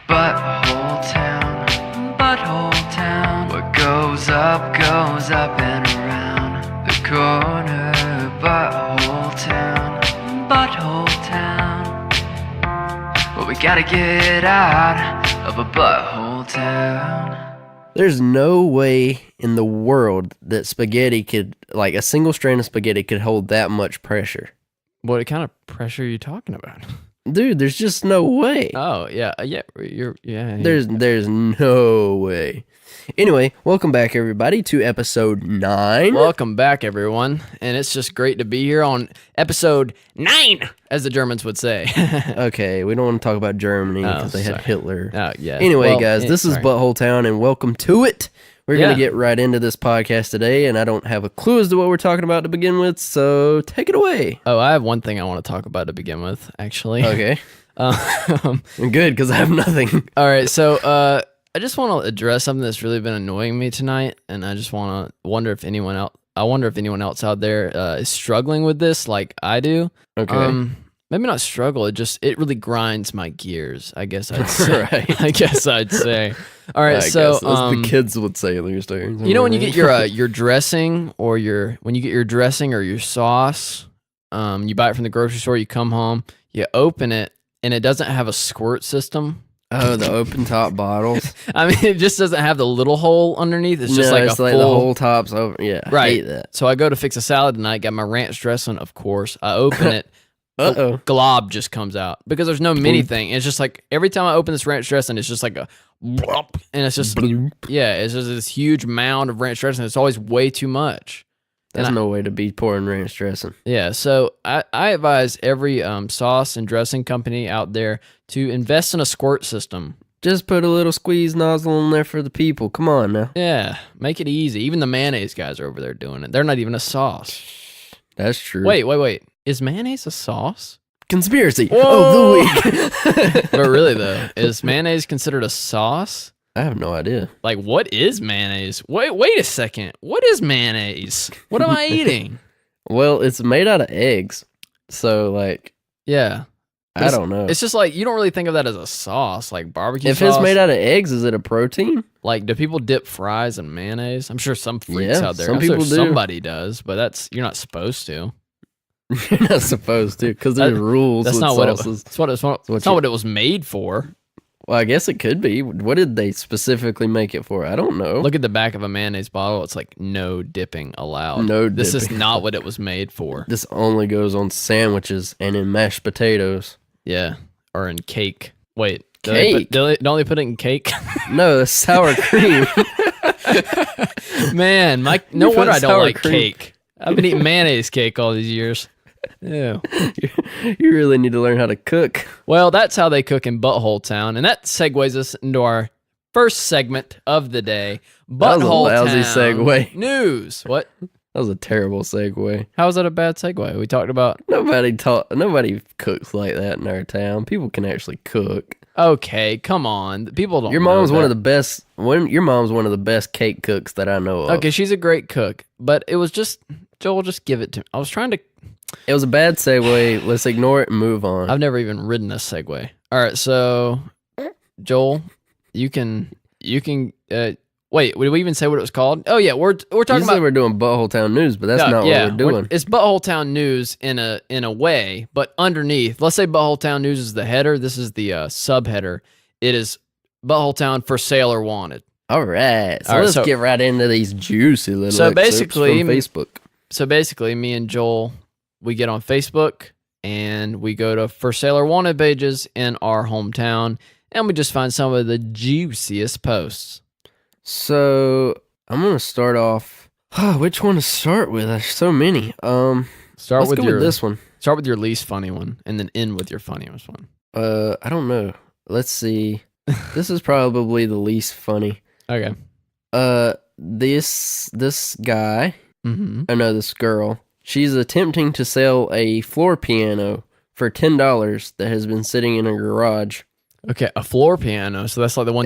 Butthole Town. What goes up and around the corner. Butthole Town. Well, we gotta get out of a butthole town. There's no way in the world that spaghetti could, like a single strand of spaghetti could hold that much pressure. What kind of pressure are you talking about? Dude, there's just no way. Oh, yeah. There's no way. Anyway, welcome back everybody to episode 9. Welcome back, everyone. And it's just great to be here on episode 9, as the Germans would say. Okay, we don't want to talk about Germany because they had Hitler. Oh, yeah. Anyway, Well, guys, this is Butthole Town and welcome to it. We're going to get right into this podcast today, and I don't have a clue as to what we're talking about to begin with, so take it away. Oh, I have one thing I want to talk about to begin with, actually. Okay. Good, because I have nothing. All right, so I just want to address something that's really been annoying me tonight, and I just want to wonder if anyone else out there is struggling with this like I do. Okay. Maybe not struggle. It really grinds my gears, I guess I'd say. Right. I guess I'd say. All right, so as the kids would say at least. You know when you get your dressing or your sauce, you buy it from the grocery store, you come home, you open it, and it doesn't have a squirt system. Oh, the open top bottles. I mean, it just doesn't have the little hole underneath. It's just it's like the whole top's over. Yeah, right. I hate that. So I go to fix a salad tonight, got my ranch dressing, of course. I open it. Glob just comes out because there's no mini thing. It's just like every time I open this ranch dressing, it's just like a blop, and it's just it's just this huge mound of ranch dressing. It's always way too much. There's no way to be pouring ranch dressing. Yeah, so I advise every sauce and dressing company out there to invest in a squirt system. Just put a little squeeze nozzle in there for the people. Come on now. Yeah, make it easy. Even the mayonnaise guys are over there doing it. They're not even a sauce. That's true. Wait. Is mayonnaise a sauce? Conspiracy. Whoa! Oh, the week. But really, though, is mayonnaise considered a sauce? I have no idea. Like, what is mayonnaise? Wait a second. What is mayonnaise? What am I eating? Well, it's made out of eggs. So, like... Yeah. I don't know. It's just like, you don't really think of that as a sauce, like barbecue sauce. If it's made out of eggs, is it a protein? Like, do people dip fries in mayonnaise? I'm sure some freaks out there. Some people do. Somebody does, but you're not supposed to. You're not supposed to, because there's rules. That's with not sauces. That's not what it was made for. Well, I guess it could be. What did they specifically make it for? I don't know. Look at the back of a mayonnaise bottle. It's like, no dipping allowed. This is not what it was made for. This only goes on sandwiches and in mashed potatoes. Yeah, or in cake. Wait, cake? Don't they put it in cake? No, it's sour cream. Man, no wonder I don't like cake. I've been eating mayonnaise cake all these years. Yeah, you really need to learn how to cook. Well, that's how they cook in Butthole Town, and that segues us into our first segment of the day. Butthole Town. That was a lousy segue. News. What? That was a terrible segue. How was that a bad segue? We talked about nobody cooks like that in our town. People can actually cook. Okay, come on. People don't. Your mom's one of the best. Your mom's one of the best cake cooks that I know of. Okay, she's a great cook, but it was just Joel. Just give it to me. I was trying to. It was a bad segue. Let's ignore it and move on. I've never even ridden a segue. All right, so Joel, you can. Wait, did we even say what it was called? Oh yeah, we're talking about. We're doing Butthole Town News, but that's not what we're doing. It's Butthole Town News in a way, but underneath, let's say Butthole Town News is the header. This is the subheader. It is Butthole Town for sale or wanted. All right, let's get right into these juicy little. So basically, from Facebook. So basically, me and Joel, we get on Facebook and we go to for sale or wanted pages in our hometown, and we just find some of the juiciest posts. So I'm gonna start off. Which one to start with? There's so many. Let's go with this one. Start with your least funny one, and then end with your funniest one. I don't know. Let's see. This is probably the least funny. Okay. This guy. Mm-hmm. I know this girl. She's attempting to sell a floor piano for $10 that has been sitting in a garage. Okay, a floor piano. So that's like the one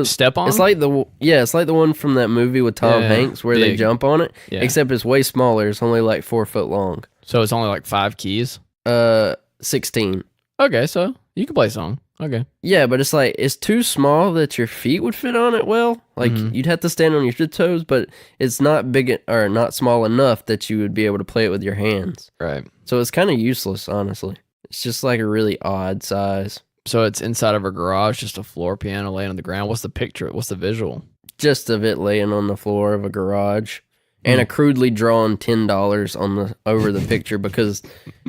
step on? It's like the one from that movie with Tom Hanks where they jump on it, except it's way smaller. It's only like 4 foot long. So it's only like 5 keys? 16. Okay, so you can play a song. Okay. Yeah, but it's like it's too small that your feet would fit on it well. Like you'd have to stand on your toes, but it's not big or not small enough that you would be able to play it with your hands. Right. So it's kind of useless, honestly. It's just like a really odd size. So it's inside of a garage, just a floor piano laying on the ground. What's the picture? What's the visual? Just of it laying on the floor of a garage. And a crudely drawn $10 on the over the picture because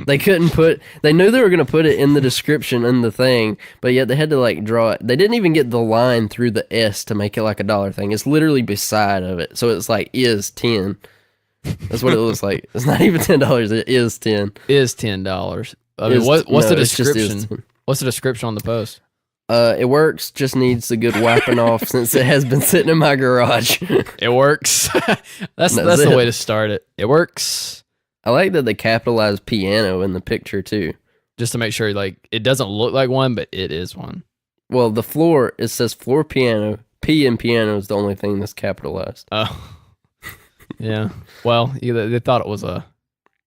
they knew they were going to put it in the description in the thing, but yet they had to like draw it. They didn't even get the line through the S to make it like a dollar thing. It's literally beside of it. So it's like is 10. That's what it looks like. It's not even $10. It is 10. Is $10. I mean, what's the description? What's the description on the post? It works, just needs a good wiping off since it has been sitting in my garage. It works. That's the way to start it. It works. I like that they capitalized piano in the picture too. Just to make sure like it doesn't look like one, but it is one. Well, the floor, it says floor piano. P in piano is the only thing that's capitalized. Oh. Yeah. Well, they thought it was a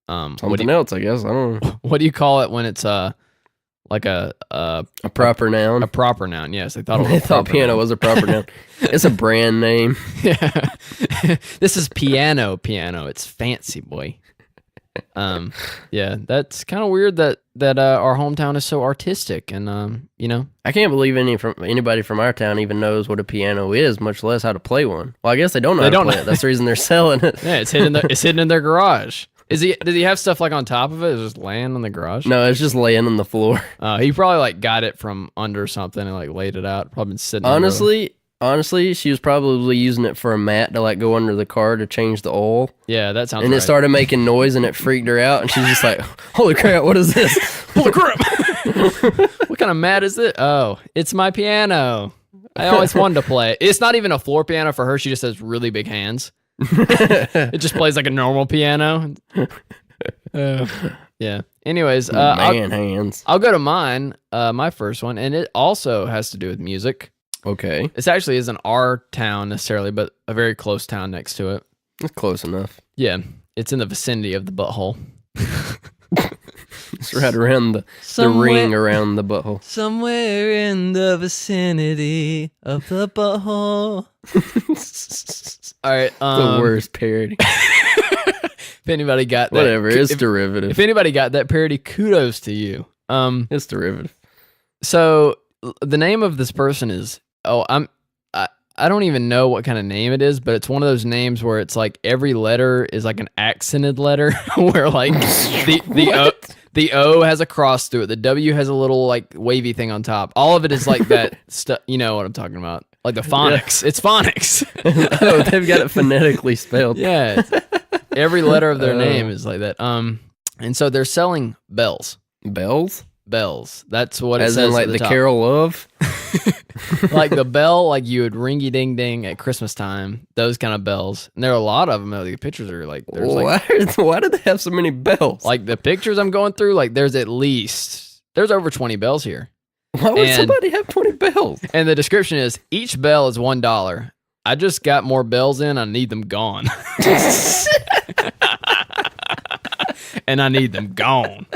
something else, I guess. I don't know. What do you call it when it's like a proper noun? A proper noun, yes. They thought it was they thought piano was a proper noun. It's a brand name. Yeah. This is piano. It's fancy, boy. Yeah, that's kind of weird that our hometown is so artistic, and you know, I can't believe anybody from our town even knows what a piano is, much less how to play one. Well, I guess they don't know how to play it. That's the reason they're selling it. Yeah, it's hidden in their garage. Does he have stuff like on top of it? Is it just laying in the garage? No, it's just laying on the floor. He probably like got it from under something and like laid it out. Probably been sitting. Honestly, she was probably using it for a mat to like go under the car to change the oil. Yeah, that sounds. And right. It started making noise and it freaked her out, and she's just like, "Holy crap! What is this? Holy crap! What kind of mat is it? Oh, it's my piano. I always wanted to play it. It's not even a floor piano for her. She just has really big hands. It just plays like a normal piano. Yeah. Anyways, hands. I'll go to mine. My first one, and it also has to do with music. Okay. This actually isn't our town necessarily, but a very close town next to it. It's close enough. Yeah, it's in the vicinity of the butthole. It's right around the ring around the butthole. Somewhere in the vicinity of the butthole. All right. The worst parody. If anybody got that. Whatever, it's derivative. If anybody got that parody, kudos to you. It's derivative. So the name of this person is, I don't even know what kind of name it is, but it's one of those names where it's like every letter is like an accented letter where like the O has a cross through it. The W has a little like wavy thing on top. All of it is like that stuff. You know what I'm talking about. Like the phonics. Yeah. It's phonics. Oh, they've got it phonetically spelled. Yeah. Every letter of their name is like that. And so they're selling bells. Bells? Bells. That's what it says. As in like the Carol of? Like the bell, like you would ringy ding ding at Christmas time. Those kind of bells. And there are a lot of them. The pictures are like, there's why do they have so many bells? Like the pictures I'm going through, like there's over 20 bells here. Why would somebody have 20 bells? And the description is, each bell is $1. I just got more bells in. I need them gone. And I need them gone.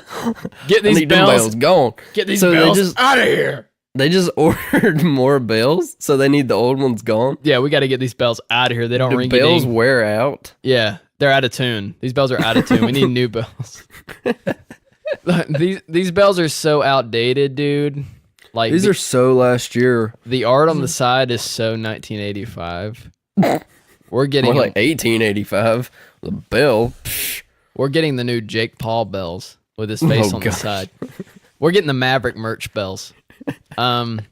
Get these bells gone. Get these bells out of here. They just ordered more bells, so they need the old ones gone. Yeah, we got to get these bells out of here. They don't ring. Bells wear out. Yeah, they're out of tune. These bells are out of tune. We need new bells. These bells are so outdated, dude. Like these are so last year. The art on the side is so 1985. We're getting more like 1885. The bell. Psh. We're getting the new Jake Paul bells with his face on the side. We're getting the Maverick merch bells. And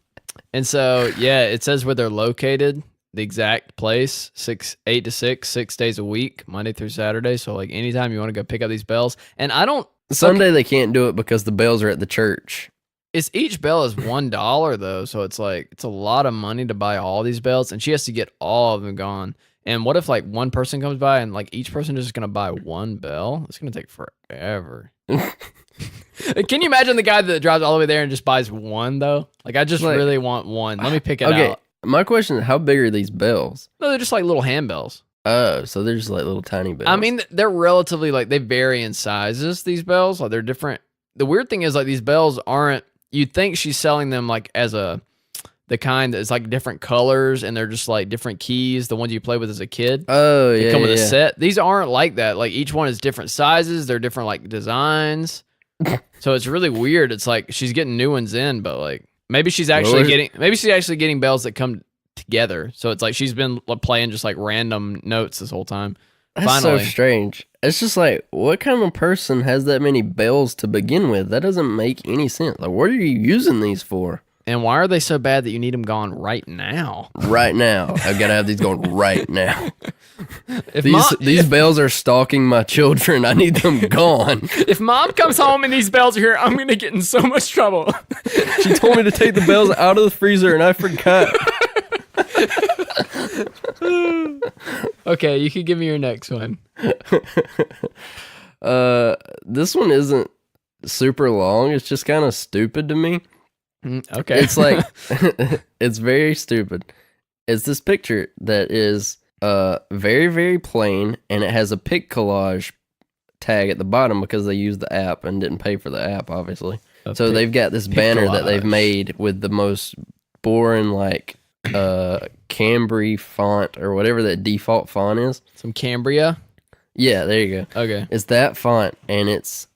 so, yeah, it says where they're located, the exact place, 8 to 6 days a week, Monday through Saturday. So, like, anytime you want to go pick up these bells. And Sunday they can't do it because the bells are at the church. Each bell is $1, though. So, it's like, it's a lot of money to buy all these bells. And she has to get all of them gone. And what if like one person comes by and like each person is just going to buy one bell? It's going to take forever. Can you imagine the guy that drives all the way there and just buys one though? Like I just really want one. Let me pick it out. My question is, how big are these bells? No, they're just like little handbells. Oh, so they're just like little tiny bells. I mean, they're relatively like, they vary in sizes, these bells. Like they're different. The weird thing is like these bells aren't you'd think she's selling them like as the kind that's like different colors and they're just like different keys, the ones you play with as a kid. Oh, They yeah, come with a yeah. set. These aren't like that. Like each one is different sizes. They're different like designs. So it's really weird. It's like she's getting new ones in, but like maybe she's actually getting bells that come together. So it's like she's been playing just like random notes this whole time. That's so strange. It's just like, what kind of person has that many bells to begin with? That doesn't make any sense. Like, what are you using these for? And why are they so bad that you need them gone right now? Right now. I've got to have these going right now. If These bells are stalking my children. I need them gone. If mom comes home and these bells are here, I'm going to get in so much trouble. She told me to take the bells out of the freezer and I forgot. Okay, you can give me your next one. This one isn't super long. It's just kind of stupid to me. Okay. It's like, it's very stupid. It's this picture that is very, very plain, and it has a pic collage tag at the bottom because they used the app and didn't pay for the app, obviously. So they've got this banner that they've made with the most boring, like, Cambry font or whatever that default font is. Some Cambria? Yeah, there you go. Okay. It's that font, and it's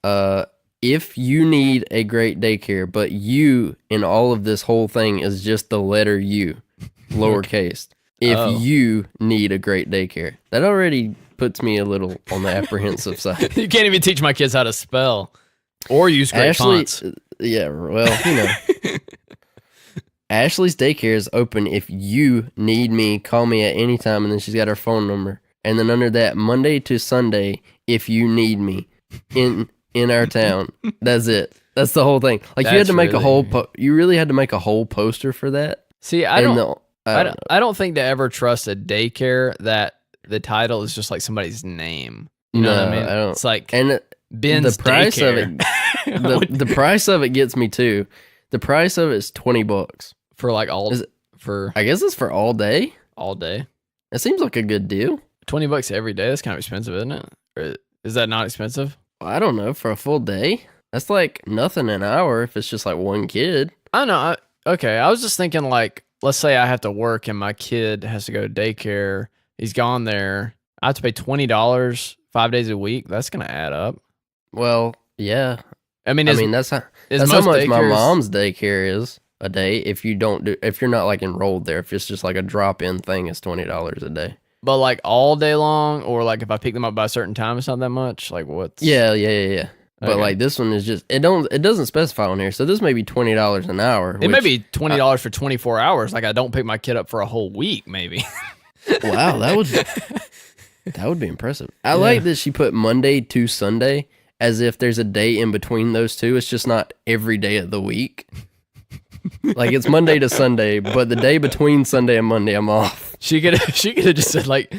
if you need a great daycare, but you in all of this whole thing is just the letter U, lowercase. If you need a great daycare. That already puts me a little on the apprehensive side. You can't even teach my kids how to spell or use great fonts. Yeah, well, you know. Ashley's daycare is open if you need me. Call me at any time, and then she's got her phone number. And then under that, Monday to Sunday, if you need me in our town. That's it. That's the whole thing. Like you had to make a whole. You really had to make a whole poster for that. See, I don't think to ever trust a daycare that the title is just like somebody's name. You know what I mean? I don't. It's like and Ben's the price daycare. of it. The price of it gets me too. The price of it is $20 for like I guess it's for all day. All day. It seems like a good deal. $20 every day. That's kind of expensive, isn't it? Or is that not expensive? I don't know. For a full day, that's like nothing an hour if it's just like one kid. I know. Okay, I was just thinking like, let's say I have to work and my kid has to go to daycare. He's gone there. I have to pay $20 5 days a week. That's gonna add up. Well, yeah. I mean, that's how much my mom's daycare is a day. If you're not like enrolled there, if it's just like a drop-in thing, it's $20 a day. But like all day long, or like if I pick them up by a certain time, it's not that much. Like what's? Yeah. Okay. But like this one is just it doesn't specify on here, so this may be $20 an hour. It may be $20 for 24 hours. Like I don't pick my kid up for a whole week, maybe. Wow, that would be impressive. I like that she put Monday to Sunday as if there's a day in between those two. It's just not every day of the week. Like it's Monday to Sunday, but the day between Sunday and Monday, I'm off. She could have just said like,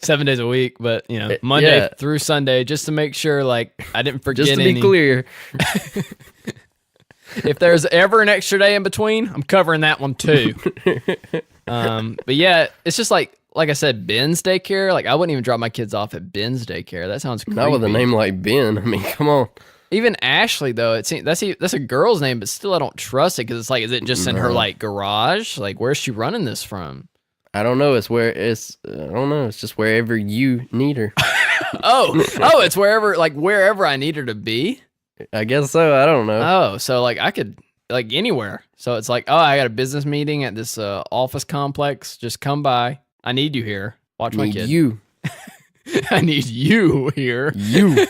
7 days a week, but Monday through Sunday, just to make sure like I didn't forget. Just to be clear, if there's ever an extra day in between, I'm covering that one too. But yeah, it's just like I said, Ben's daycare. Like I wouldn't even drop my kids off at Ben's daycare. That sounds creepy. Not with a name like Ben. I mean, come on. Even Ashley though, it seems that's a girl's name, but still I don't trust it because it's like, is it just in her like garage? Like where's she running this from? I don't know. I don't know. It's just wherever you need her. It's wherever I need her to be. I guess so. I don't know. Oh, so like I could like anywhere. So it's like, I got a business meeting at this office complex. Just come by. I need you here. Watch my kid. You. I need you here. You.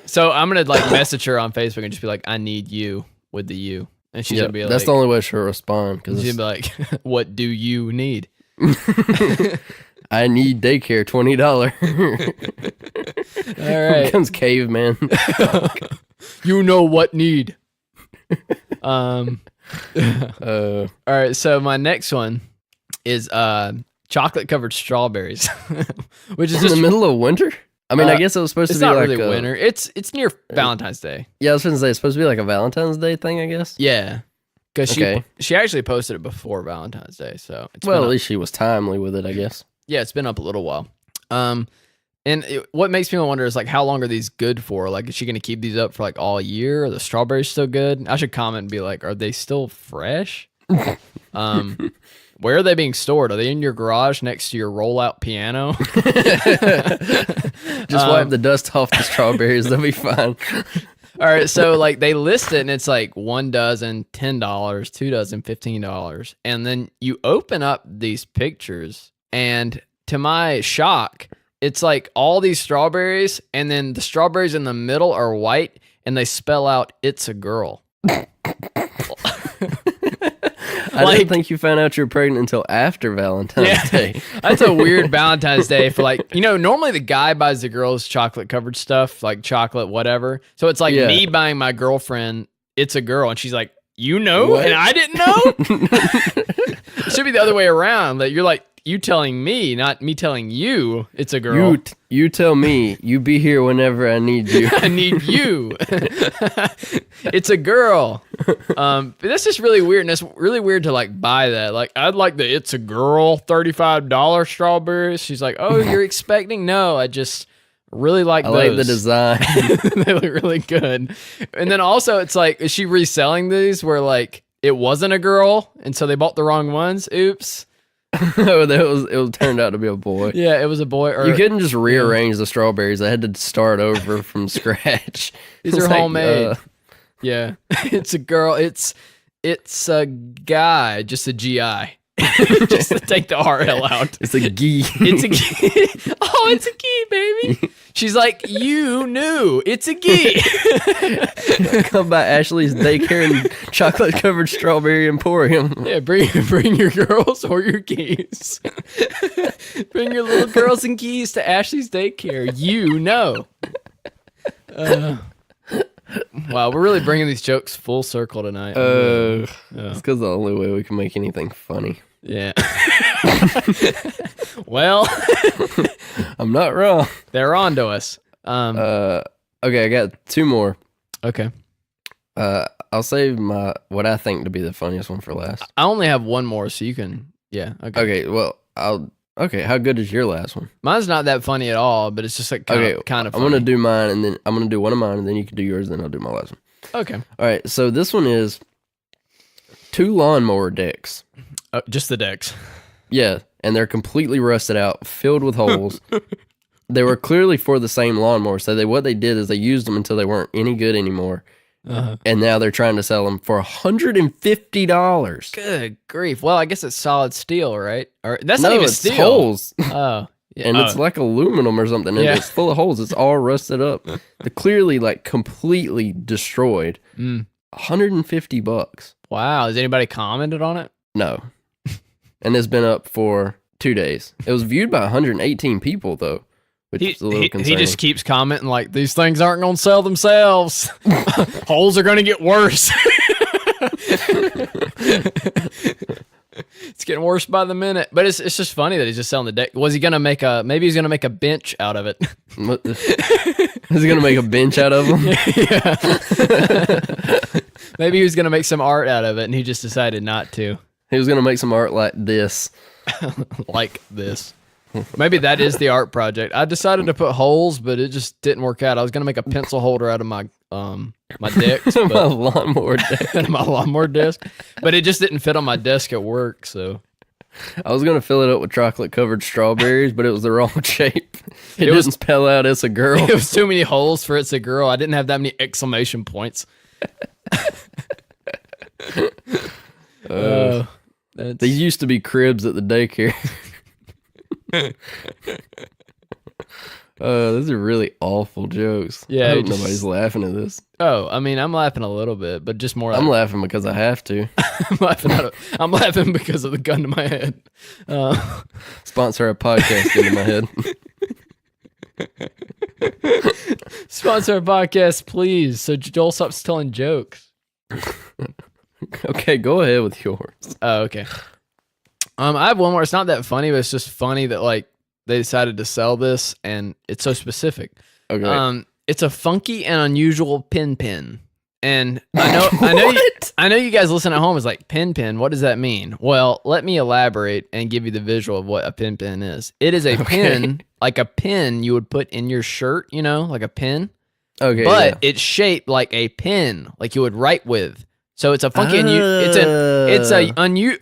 So I'm gonna like message her on Facebook and just be like, I need you with the U. And she's gonna be like, that's the only way she'll respond. She's gonna be like, what do you need? I need daycare, $20. All right. Becomes caveman. You know what need. All right, so my next one is chocolate covered strawberries. Which is in the middle of winter? I mean, I guess it was supposed to be like it's not really winter. It's near Valentine's Day. Yeah, I was going to say it's supposed to be like a Valentine's Day thing, I guess. Yeah. Because she actually posted it before Valentine's Day, so at least she was timely with it, I guess. Yeah, it's been up a little while. And what makes me wonder is like, how long are these good for? Like, is she going to keep these up for like all year? Are the strawberries still good? I should comment and be like, are they still fresh? Where are they being stored? Are they in your garage next to your rollout piano? Just wipe the dust off the strawberries. They'll be fine. All right, so like they list it and it's like 1 dozen, $10, 2 dozen, $15. And then you open up these pictures and to my shock, it's like all these strawberries and then the strawberries in the middle are white and they spell out "it's a girl." I didn't think you found out you were pregnant until after Valentine's Day. That's a weird Valentine's Day for like, normally the guy buys the girls chocolate covered stuff, like chocolate, whatever. So it's like me buying my girlfriend, "it's a girl." And she's like, What? And I didn't know? It should be the other way around. That you're like, you telling me, not me telling you it's a girl. You tell me, you be here whenever I need you. I need you. It's a girl. But that's just really weird. And it's really weird to like buy that. Like, I'd like the "it's a girl" $35 strawberries. She's like, "Oh, you're expecting?" No, I just really like those. I like the design. They look really good. And then also it's like, is she reselling these where like it wasn't a girl and so they bought the wrong ones? Oops. It turned out to be a boy. Yeah, it was a boy. You couldn't just rearrange the strawberries. I had to start over from scratch. These are homemade. Yeah, it's a girl. It's a guy. Just a GI. Just to take the RL out. It's a gee. It's a gee. Oh, it's a gee, baby. She's like, you knew. It's a gee. Come by Ashley's Daycare and Chocolate Covered Strawberry Emporium. Yeah, bring your girls or your geese. Bring your little girls and geese to Ashley's Daycare. You know. Wow, we're really bringing these jokes full circle tonight. It's because the only way we can make anything funny. Yeah. Well, I'm not wrong. They're on to us. Okay, I got 2 more. Okay. I'll save what I think to be the funniest one for last. I only have 1 more, so you can. Yeah. Okay. Okay. Well, Okay. How good is your last one? Mine's not that funny at all, but it's just like kind of funny. I'm gonna do mine, and then I'm gonna do one of mine, and then you can do yours, and then I'll do my last one. Okay. All right. So this one is 2 lawnmower decks. Just the decks. Yeah, and they're completely rusted out, filled with holes. They were clearly for the same lawnmower. So what they did is they used them until they weren't any good anymore. And now they're trying to sell them for $150. Good grief. Well, I guess it's solid steel, right? Or that's not No, even it's steel. holes. Oh. Yeah. And it's like aluminum or something. And it's full of holes. It's all rusted up. They're clearly like completely destroyed. $150. Wow. Has anybody commented on it? No. And it's been up for 2 days. It was viewed by 118 people though. Which is a little concerning. He just keeps commenting like, these things aren't going to sell themselves. Holes are going to get worse. It's getting worse by the minute. But it's just funny that he's just selling the deck. Was he going to maybe he's going to make a bench out of it. Is he going to make a bench out of them? Yeah. Maybe he was going to make some art out of it and he just decided not to. He was going to make some art like this. Like this. Maybe that is the art project. I decided to put holes, but it just didn't work out. I was gonna make a pencil holder out of my decks, my lawnmower deck, my lawnmower desk, but it just didn't fit on my desk at work. So I was gonna fill it up with chocolate covered strawberries, but it was the wrong shape. It didn't spell out "it's a girl." It was too many holes for "it's a girl." I didn't have that many exclamation points. These used to be cribs at the daycare. Those are really awful jokes. Yeah, I hope nobody's laughing at this. Oh, I mean, I'm laughing a little bit, but just more. I'm laughing because I have to. I'm laughing because of the gun to my head. Sponsor a podcast into my head. Sponsor a podcast, please, so Joel stops telling jokes. Okay, go ahead with yours. Oh, okay. I have one more. It's not that funny, but it's just funny that like they decided to sell this, and it's so specific. Okay. It's a funky and unusual pin, And I know you guys listen at home is like pin. What does that mean? Well, let me elaborate and give you the visual of what a pin is. It is a pin, like a pin you would put in your shirt, like a pin. Okay, but it's shaped like a pen, like you would write with. So it's a funky,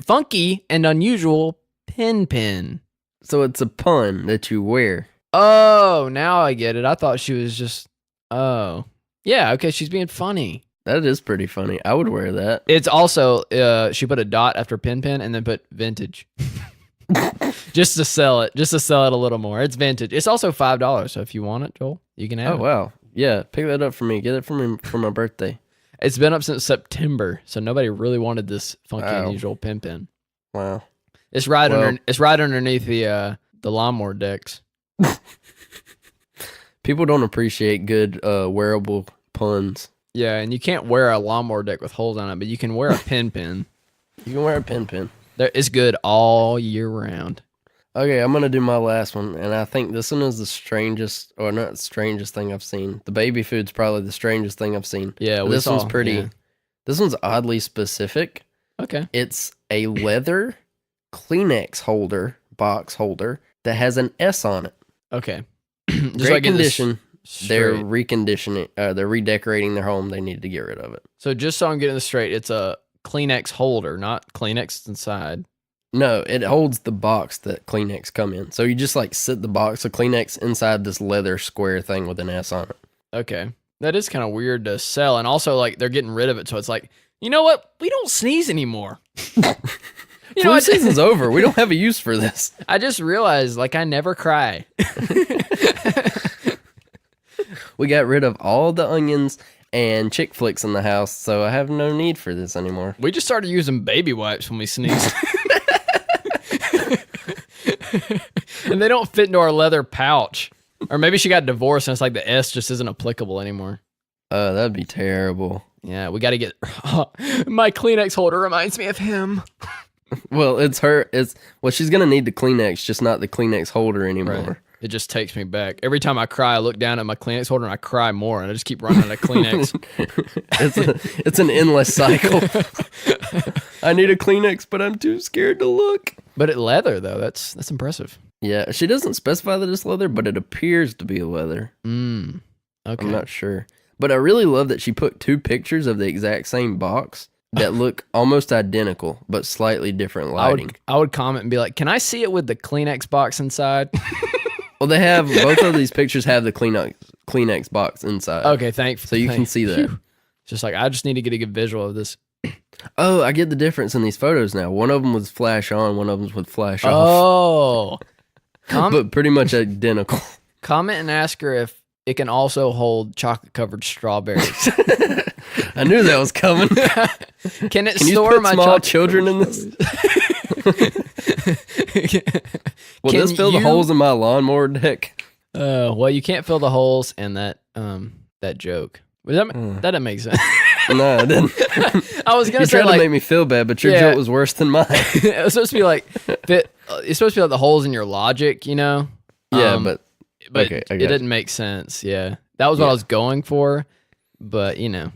funky and unusual pin. So it's a pun that you wear. Oh, now I get it. I thought she was just. Oh, yeah. Okay, she's being funny. That is pretty funny. I would wear that. It's also she put a dot after pin and then put vintage, just to sell it a little more. It's vintage. It's also $5. So if you want it, Joel, you can have it. Oh wow. Yeah, pick that up for me. Get it for me for my birthday. It's been up since September, so nobody really wanted this funky, unusual pin. Wow. It's right underneath the lawnmower decks. People don't appreciate good wearable puns. Yeah, and you can't wear a lawnmower deck with holes on it, but you can wear a pin. You can wear a pin. It's good all year round. Okay, I'm going to do my last one, and I think this one is the strangest, or not the strangest thing I've seen. The baby food's probably the strangest thing I've seen. Yeah, this one's pretty, this one's oddly specific. Okay. It's a leather Kleenex box holder, that has an S on it. Okay. Great condition. They're reconditioning, they're redecorating their home. They need to get rid of it. So just so I'm getting this straight, it's a Kleenex holder, not Kleenex inside. No, it holds the box that Kleenex come in. So you just like sit the box of Kleenex inside this leather square thing with an S on it. Okay. That is kind of weird to sell. And also like they're getting rid of it. So it's like, you know what? We don't sneeze anymore. Flu season's over. We don't have a use for this. I just realized like I never cry. We got rid of all the onions and chick flicks in the house. So I have no need for this anymore. We just started using baby wipes when we sneeze. And they don't fit into our leather pouch. Or maybe she got divorced and it's like the S just isn't applicable anymore. That'd be terrible. Yeah, we got to get... my Kleenex holder reminds me of him. Well, she's going to need the Kleenex, just not the Kleenex holder anymore. Right. It just takes me back. Every time I cry, I look down at my Kleenex holder and I cry more, and I just keep running out of Kleenex. It's an endless cycle. I need a Kleenex, but I'm too scared to look. But it's leather, though. That's impressive. Yeah, she doesn't specify that it's leather, but it appears to be a leather. Okay. I'm not sure. But I really love that she put 2 pictures of the exact same box that look almost identical, but slightly different lighting. I would comment and be like, can I see it with the Kleenex box inside? Well, they have, both of these pictures have the Kleenex box inside. Okay, thanks. So you can see that. It's just like, I just need to get a good visual of this. Oh, I get the difference in these photos now. One of them was flash on, one of them was with flash off. Oh. But pretty much identical. Comment and ask her if it can also hold chocolate-covered strawberries. I knew that was coming. Can you store my small children in this? Will this fill the holes in my lawnmower deck? Well, you can't fill the holes in that joke. That didn't make sense. No, it didn't. I was gonna say, you tried to make me feel bad, but your joke was worse than mine. It was supposed to be like it's supposed to be like the holes in your logic, Yeah, but okay, it didn't make sense. Yeah, that was what I was going for, but Yeah,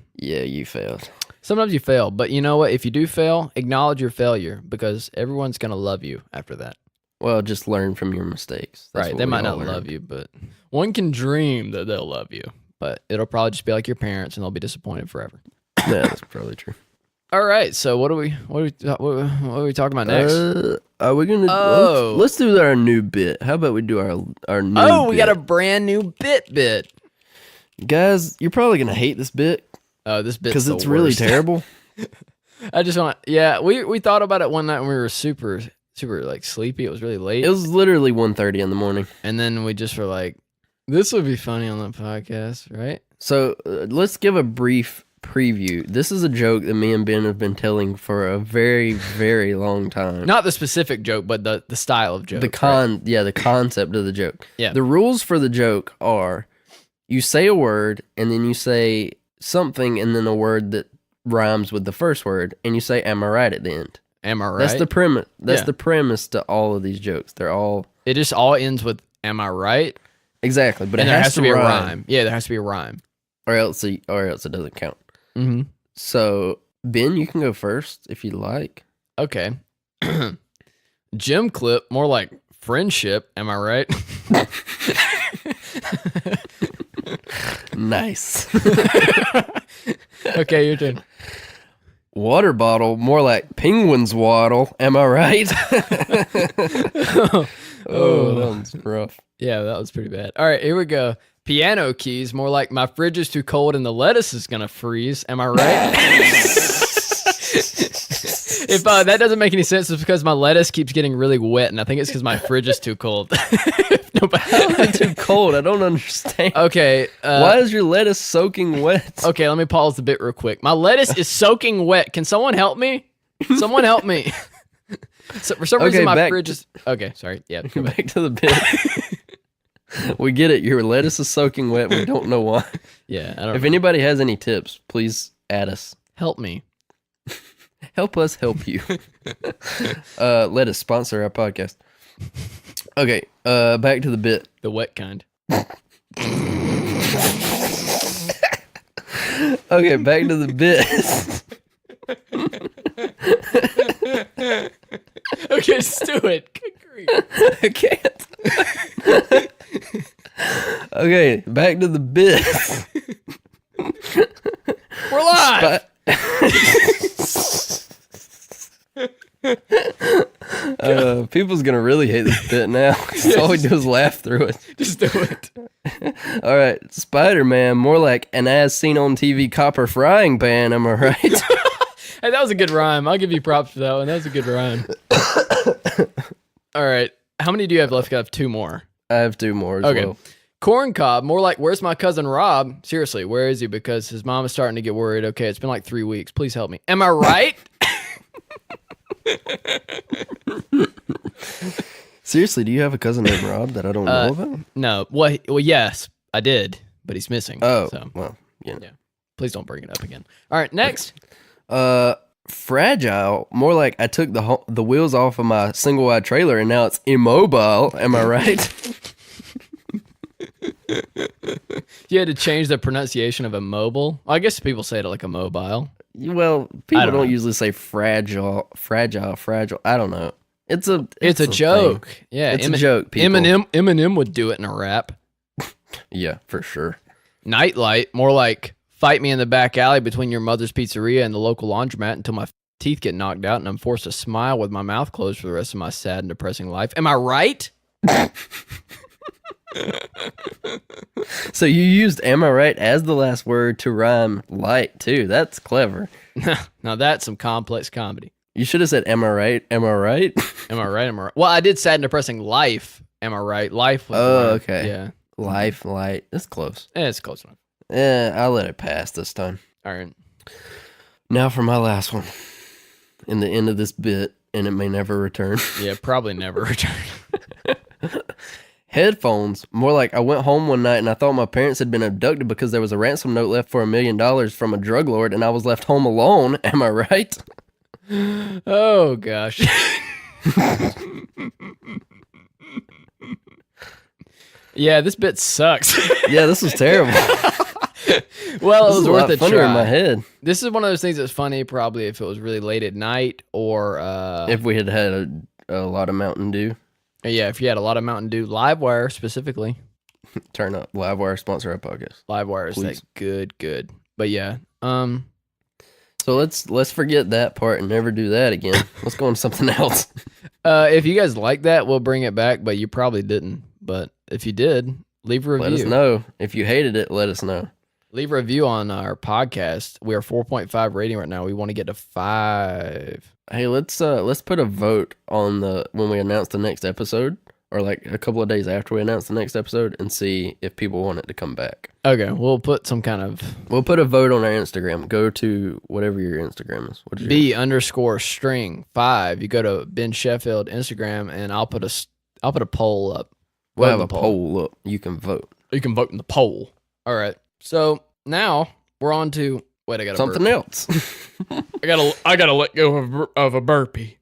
you failed. Sometimes you fail, but you know what? If you do fail, acknowledge your failure because everyone's gonna love you after that. Well, just learn from your mistakes. That's right? They might not love you, but one can dream that they'll love you. But it'll probably just be like your parents, and they'll be disappointed forever. Yeah, that's probably true. All right, so what are we talking about next? Are we gonna? Let's do our new bit. How about we do our new? Oh, we got a brand new bit. Guys, you're probably gonna hate this bit. Oh, this bit because it's really terrible. I just want. Yeah, we thought about it one night when we were super like sleepy. It was really late. It was literally 1:30 in the morning, and then we just were like, "This would be funny on the podcast, right?" So let's give a brief preview. This is a joke that me and Ben have been telling for a very, very long time. Not the specific joke, but the style of joke. The concept of the joke. Yeah. The rules for the joke are you say a word and then you say something and then a word that rhymes with the first word and you say am I right at the end. Am I right? That's the premise. That's the premise to all of these jokes. It just all ends with am I right? Exactly, but and it there has to be a rhyme. Yeah, there has to be a rhyme. Or else it doesn't count. Mm-hmm. So, Ben, you can go first if you like. Okay. Gym clip, more like friendship. Am I right? Nice. Okay, your turn. Water bottle, more like penguins waddle. Am I right? Oh, that one's rough. Yeah, that was pretty bad. All right, here we go. Piano keys, more like my fridge is too cold and the lettuce is gonna freeze. Am I right? If that doesn't make any sense, it's because my lettuce keeps getting really wet, and I think it's because my fridge is too cold. How is it too cold? I don't understand. Okay. Why is your lettuce soaking wet? Okay, let me pause the bit real quick. My lettuce is soaking wet. Can someone help me? Someone help me. So for some reason, my fridge is... Okay, sorry. Yeah, go back. Back to the bit. We get it. Your lettuce is soaking wet. We don't know why. Yeah, I don't If know. anybody has any tips, please add us. Help me. Help us help you. Let us sponsor our podcast. Okay, back to the bit. The wet kind. Okay, back to the bit. Okay, just do it. Good grief. I can't. Okay, back to the bit. We're live. People's gonna really hate this bit now. 'Cause all we do is laugh through it. Just do it. All right, Spider-Man, more like an as seen on TV copper frying pan. Am I right? Hey, that was a good rhyme. I'll give you props for that one. That was a good rhyme. All right. How many do you have left? I have two more. I have two more as Okay. well. Corn cob, more like, where's my cousin Rob? Seriously, where is he? Because his mom is starting to get worried. Okay, it's been like 3 weeks. Please help me. Am I right? Seriously, do you have a cousin named Rob that I don't know about? No. Well, yes, I did, but he's missing. Oh, So, well, yeah. please don't bring it up again. All right, next. Fragile, more like I took the wheels off of my single wide trailer and now it's immobile. Am I right? You had to change the pronunciation of immobile. I guess people say it like a mobile. Well, people don't know. don't usually say fragile. I don't know. It's a joke. thing. Yeah, It's a joke, people. Eminem would do it in a rap. Yeah, for sure. Nightlight, more like fight me in the back alley between your mother's pizzeria and the local laundromat until my teeth get knocked out and I'm forced to smile with my mouth closed for the rest of my sad and depressing life. Am I right? So you used "am I right" as the last word to rhyme light too. That's clever. Now that's some complex comedy. You should have said "am I right? Am I right?" Am I right? Am I right? Well, I did sad and depressing life. Am I right? Life was Oh, the word. okay. Yeah. Life, light. That's close. It's close enough. I'll let it pass this time. All right. Now for my last one. In the end of this bit, and it may never return. Yeah, probably never return. Headphones, more like I went home one night and I thought my parents had been abducted because there was a ransom note left for $1 million from a drug lord and I was left home alone. Am I right? Oh, gosh. Yeah, this bit sucks. Yeah, this was terrible. Well, it This is was a worth lot a funnier try. in my head. This is one of those things that's funny probably if it was really late at night or If we had had a lot of Mountain Dew. yeah, if you had a lot of Mountain Dew, Livewire specifically. Turn up. Livewire sponsor our podcast. Livewire is Please. that good. But yeah, So let's forget that part and never do that again. Let's go on to something else. if you guys like that, we'll bring it back, but you probably didn't. But if you did, leave a review. Let us know. If you hated it, let us know. Leave a review on our podcast. We are 4.5 rating right now. We want to get to 5. Hey, let's put a vote on when we announce the next episode, or like a couple of days after we announce the next episode, and see if people want it to come back. Okay, we'll put some kind of We'll put a vote on our Instagram. Go to whatever your Instagram is. What's your B_string5. You go to Ben Sheffield Instagram, and I'll put a poll up. We'll Vote have in a the poll up. You can vote. You can vote in the poll. All right. So now we're on to wait. I got Something else. I gotta let go of a burpee.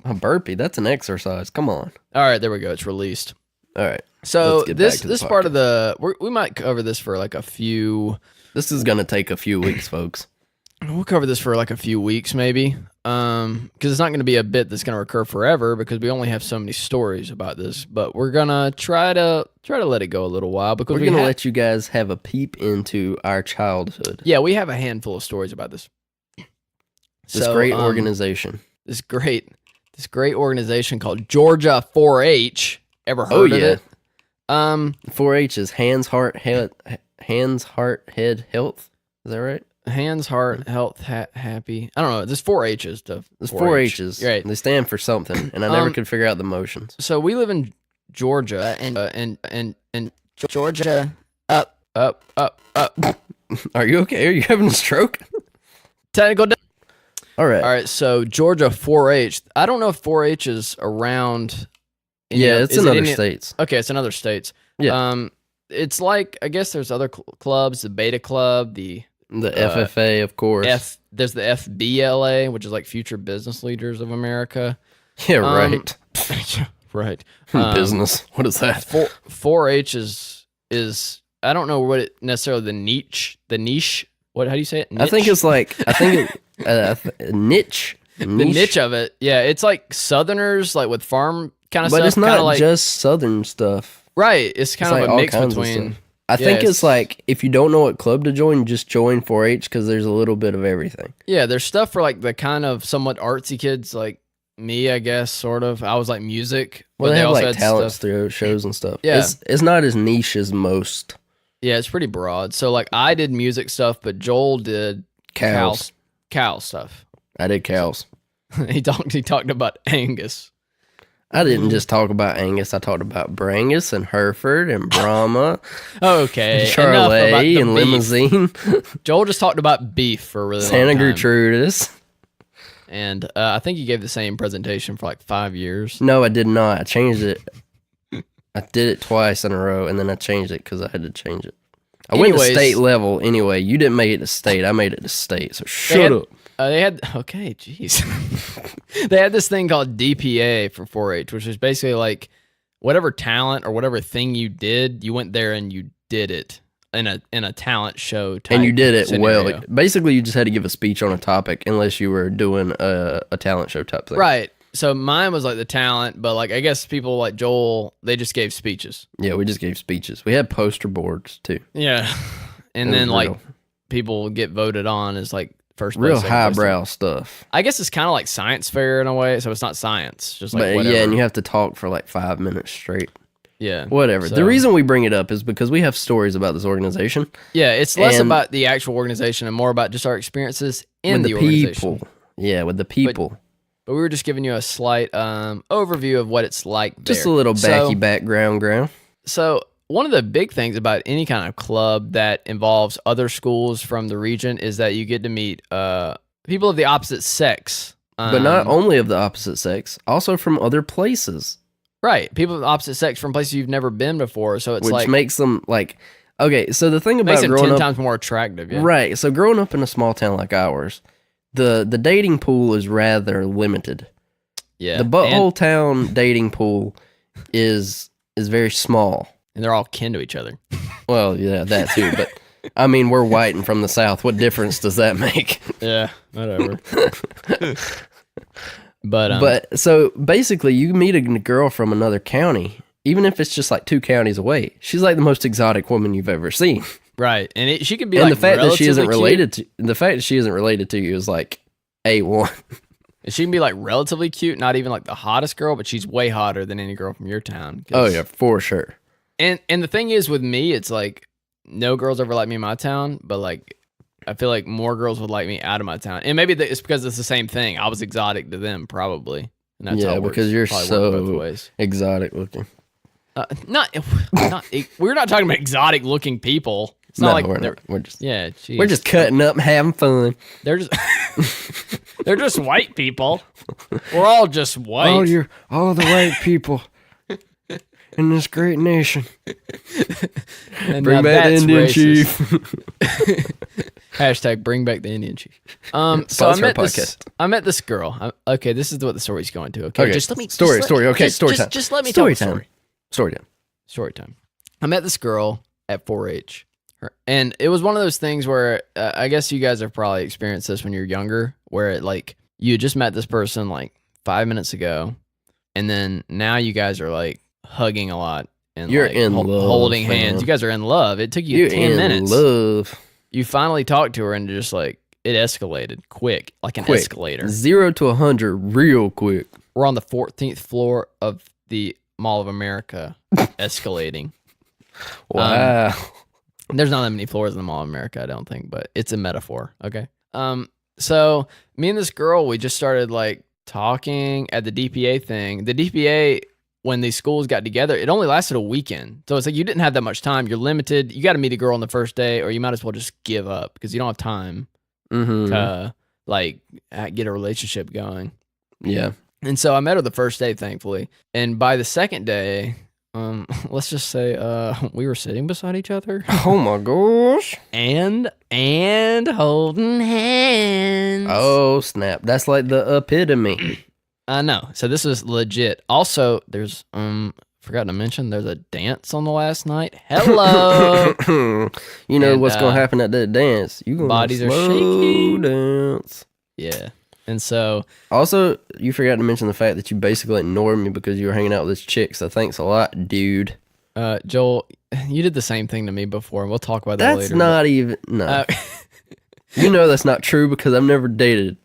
A burpee. That's an exercise. Come on. All right, there we go. It's released. All right. So Let's get back to the this part of we might cover this for like a few. This is gonna take a few weeks, folks. We'll cover this for like a few weeks, maybe, because it's not going to be a bit that's going to recur forever because we only have so many stories about this. But we're gonna try to let it go a little while because We're gonna let you guys have a peep into our childhood. Yeah, we have a handful of stories about this. This great organization. This great organization called Georgia 4-H. Ever heard of it? 4-H is hands, heart, head, health. Is that right? Hands, heart, health, happy. I don't know. There's 4-H's to There's 4-H's. Right. They stand for something, and I never could figure out the motions. So we live in Georgia, and Georgia up. Are you okay? Are you having a stroke? Technical. All right. So Georgia 4-H. I don't know if 4-H is around. It's in other states. Okay, it's in other states. Yeah. It's like, I guess there's other clubs, the Beta Club, the FFA, of course. There's the FBLA, which is like Future Business Leaders of America. Yeah, right. Right. Business. What is that? 4-H is I don't know what it necessarily the niche. What? How do you say it? Niche? I think it's like niche. The niche of it. Yeah, it's like Southerners, like with farm kind of stuff. But it's not like, just Southern stuff. Right. It's kind of like a mix all kinds of between. stuff. I think it's like if you don't know what club to join, just join 4-H because there's a little bit of everything. Yeah, there's stuff for like the kind of somewhat artsy kids like me, I guess, sort of. I was like music. Well, they have also like had talents stuff. through shows and stuff. Yeah. It's not as niche as most. Yeah, it's pretty broad. So like I did music stuff, but Joel did cow stuff. I did cows. He talked about Angus. I didn't just talk about Angus. I talked about Brangus and Hereford and Brahma. Okay. Charlet and Limousine. Joel just talked about beef for a really long Santa time. Gertrudis. And I think you gave the same presentation for like 5 years. No, I did not. I changed it. I did it twice in a row, and then I changed it because I had to change it. I went to state level anyway. You didn't make it to state. I made it to state, so shut up. They had they had this thing called DPA for 4-H, which is basically like whatever talent or whatever thing you did, you went there and you did it in a talent show type and you did it scenario. well. Basically, you just had to give a speech on a topic unless you were doing a talent show type thing. Right. So mine was like the talent, but like I guess people like Joel, they just gave speeches. Yeah, we just gave speeches. We had poster boards too. Yeah. And then like people get voted on as like first place. Real highbrow stuff. I guess it's kind of like science fair in a way, so it's not science, just like but whatever. yeah, and you have to talk for like 5 minutes straight. Yeah. Whatever. So, the reason we bring it up is because we have stories about this organization. Yeah, it's less about the actual organization and more about just our experiences in the organization. People. Yeah, with the people. But we were just giving you a slight overview of what it's like there. Just a little background. So one of the big things about any kind of club that involves other schools from the region is that you get to meet people of the opposite sex. But not only of the opposite sex, also from other places. Right. People of the opposite sex from places you've never been before. So it's Which makes them like... Okay, so the thing about makes them growing 10 up... times more attractive. Yeah? Right, so growing up in a small town like ours, the dating pool is rather limited. Yeah. The Butthole Town dating pool is very small. And they're all kin to each other. Well, yeah, that too. But I mean, we're white and from the South. What difference does that make? Yeah, whatever. But so basically, you meet a girl from another county, even if it's just like 2 counties away. She's like the most exotic woman you've ever seen. Right, and she could be and like the fact that she isn't relatively related to you is like A1. She can be like relatively cute, not even like the hottest girl, but she's way hotter than any girl from your town. Oh yeah, for sure. And the thing is with me, it's like no girls ever like me in my town, but like I feel like more girls would like me out of my town. And maybe it's because it's the same thing. I was exotic to them probably. And that's how it works. Because you're Probably so both ways. exotic looking. We're not talking about exotic looking people. It's not like we're not. We're just we're just cutting up and having fun. They're just they're just white people. We're all just white. All the white people in this great nation. And bring back the Indian chief. Hashtag bring back the Indian chief. So I met this girl. Okay, this is what the story's going to. Okay, just let me story. Okay, story time. Just let me tell the story. Story time. Story time. I met this girl at 4-H. And it was one of those things where I guess you guys have probably experienced this when you're younger, where it like you just met this person like 5 minutes ago, and then now you guys are like hugging a lot and You're like, in love, holding man. hands. You guys are in love. It took you You're 10 in minutes. love. You finally talked to her and just like it escalated quick, like an escalator. 0 to 100 real quick. We're on the 14th floor of the Mall of America, escalating. Wow. There's not that many floors in the Mall of America, I don't think, but it's a metaphor. Okay. So me and this girl, we just started like talking at the DPA thing. The DPA, when these schools got together, it only lasted a weekend. So it's like you didn't have that much time. You're limited. You got to meet a girl on the first day, or you might as well just give up because you don't have time to like get a relationship going. Yeah. And so I met her the first day, thankfully. And by the second day, let's just say we were sitting beside each other. Oh my gosh. And holding hands. Oh snap. That's like the epitome. I know. So this is legit. Also, there's forgot to mention there's a dance on the last night. Hello. You know And, what's gonna happen at that dance. You gonna bodies are slow shaking. dance. Yeah. And so Also, you forgot to mention the fact that you basically ignored me because you were hanging out with this chick, so thanks a lot, dude. Joel, you did the same thing to me before, and we'll talk about that That's later. not even no. You know that's not true because I've never dated.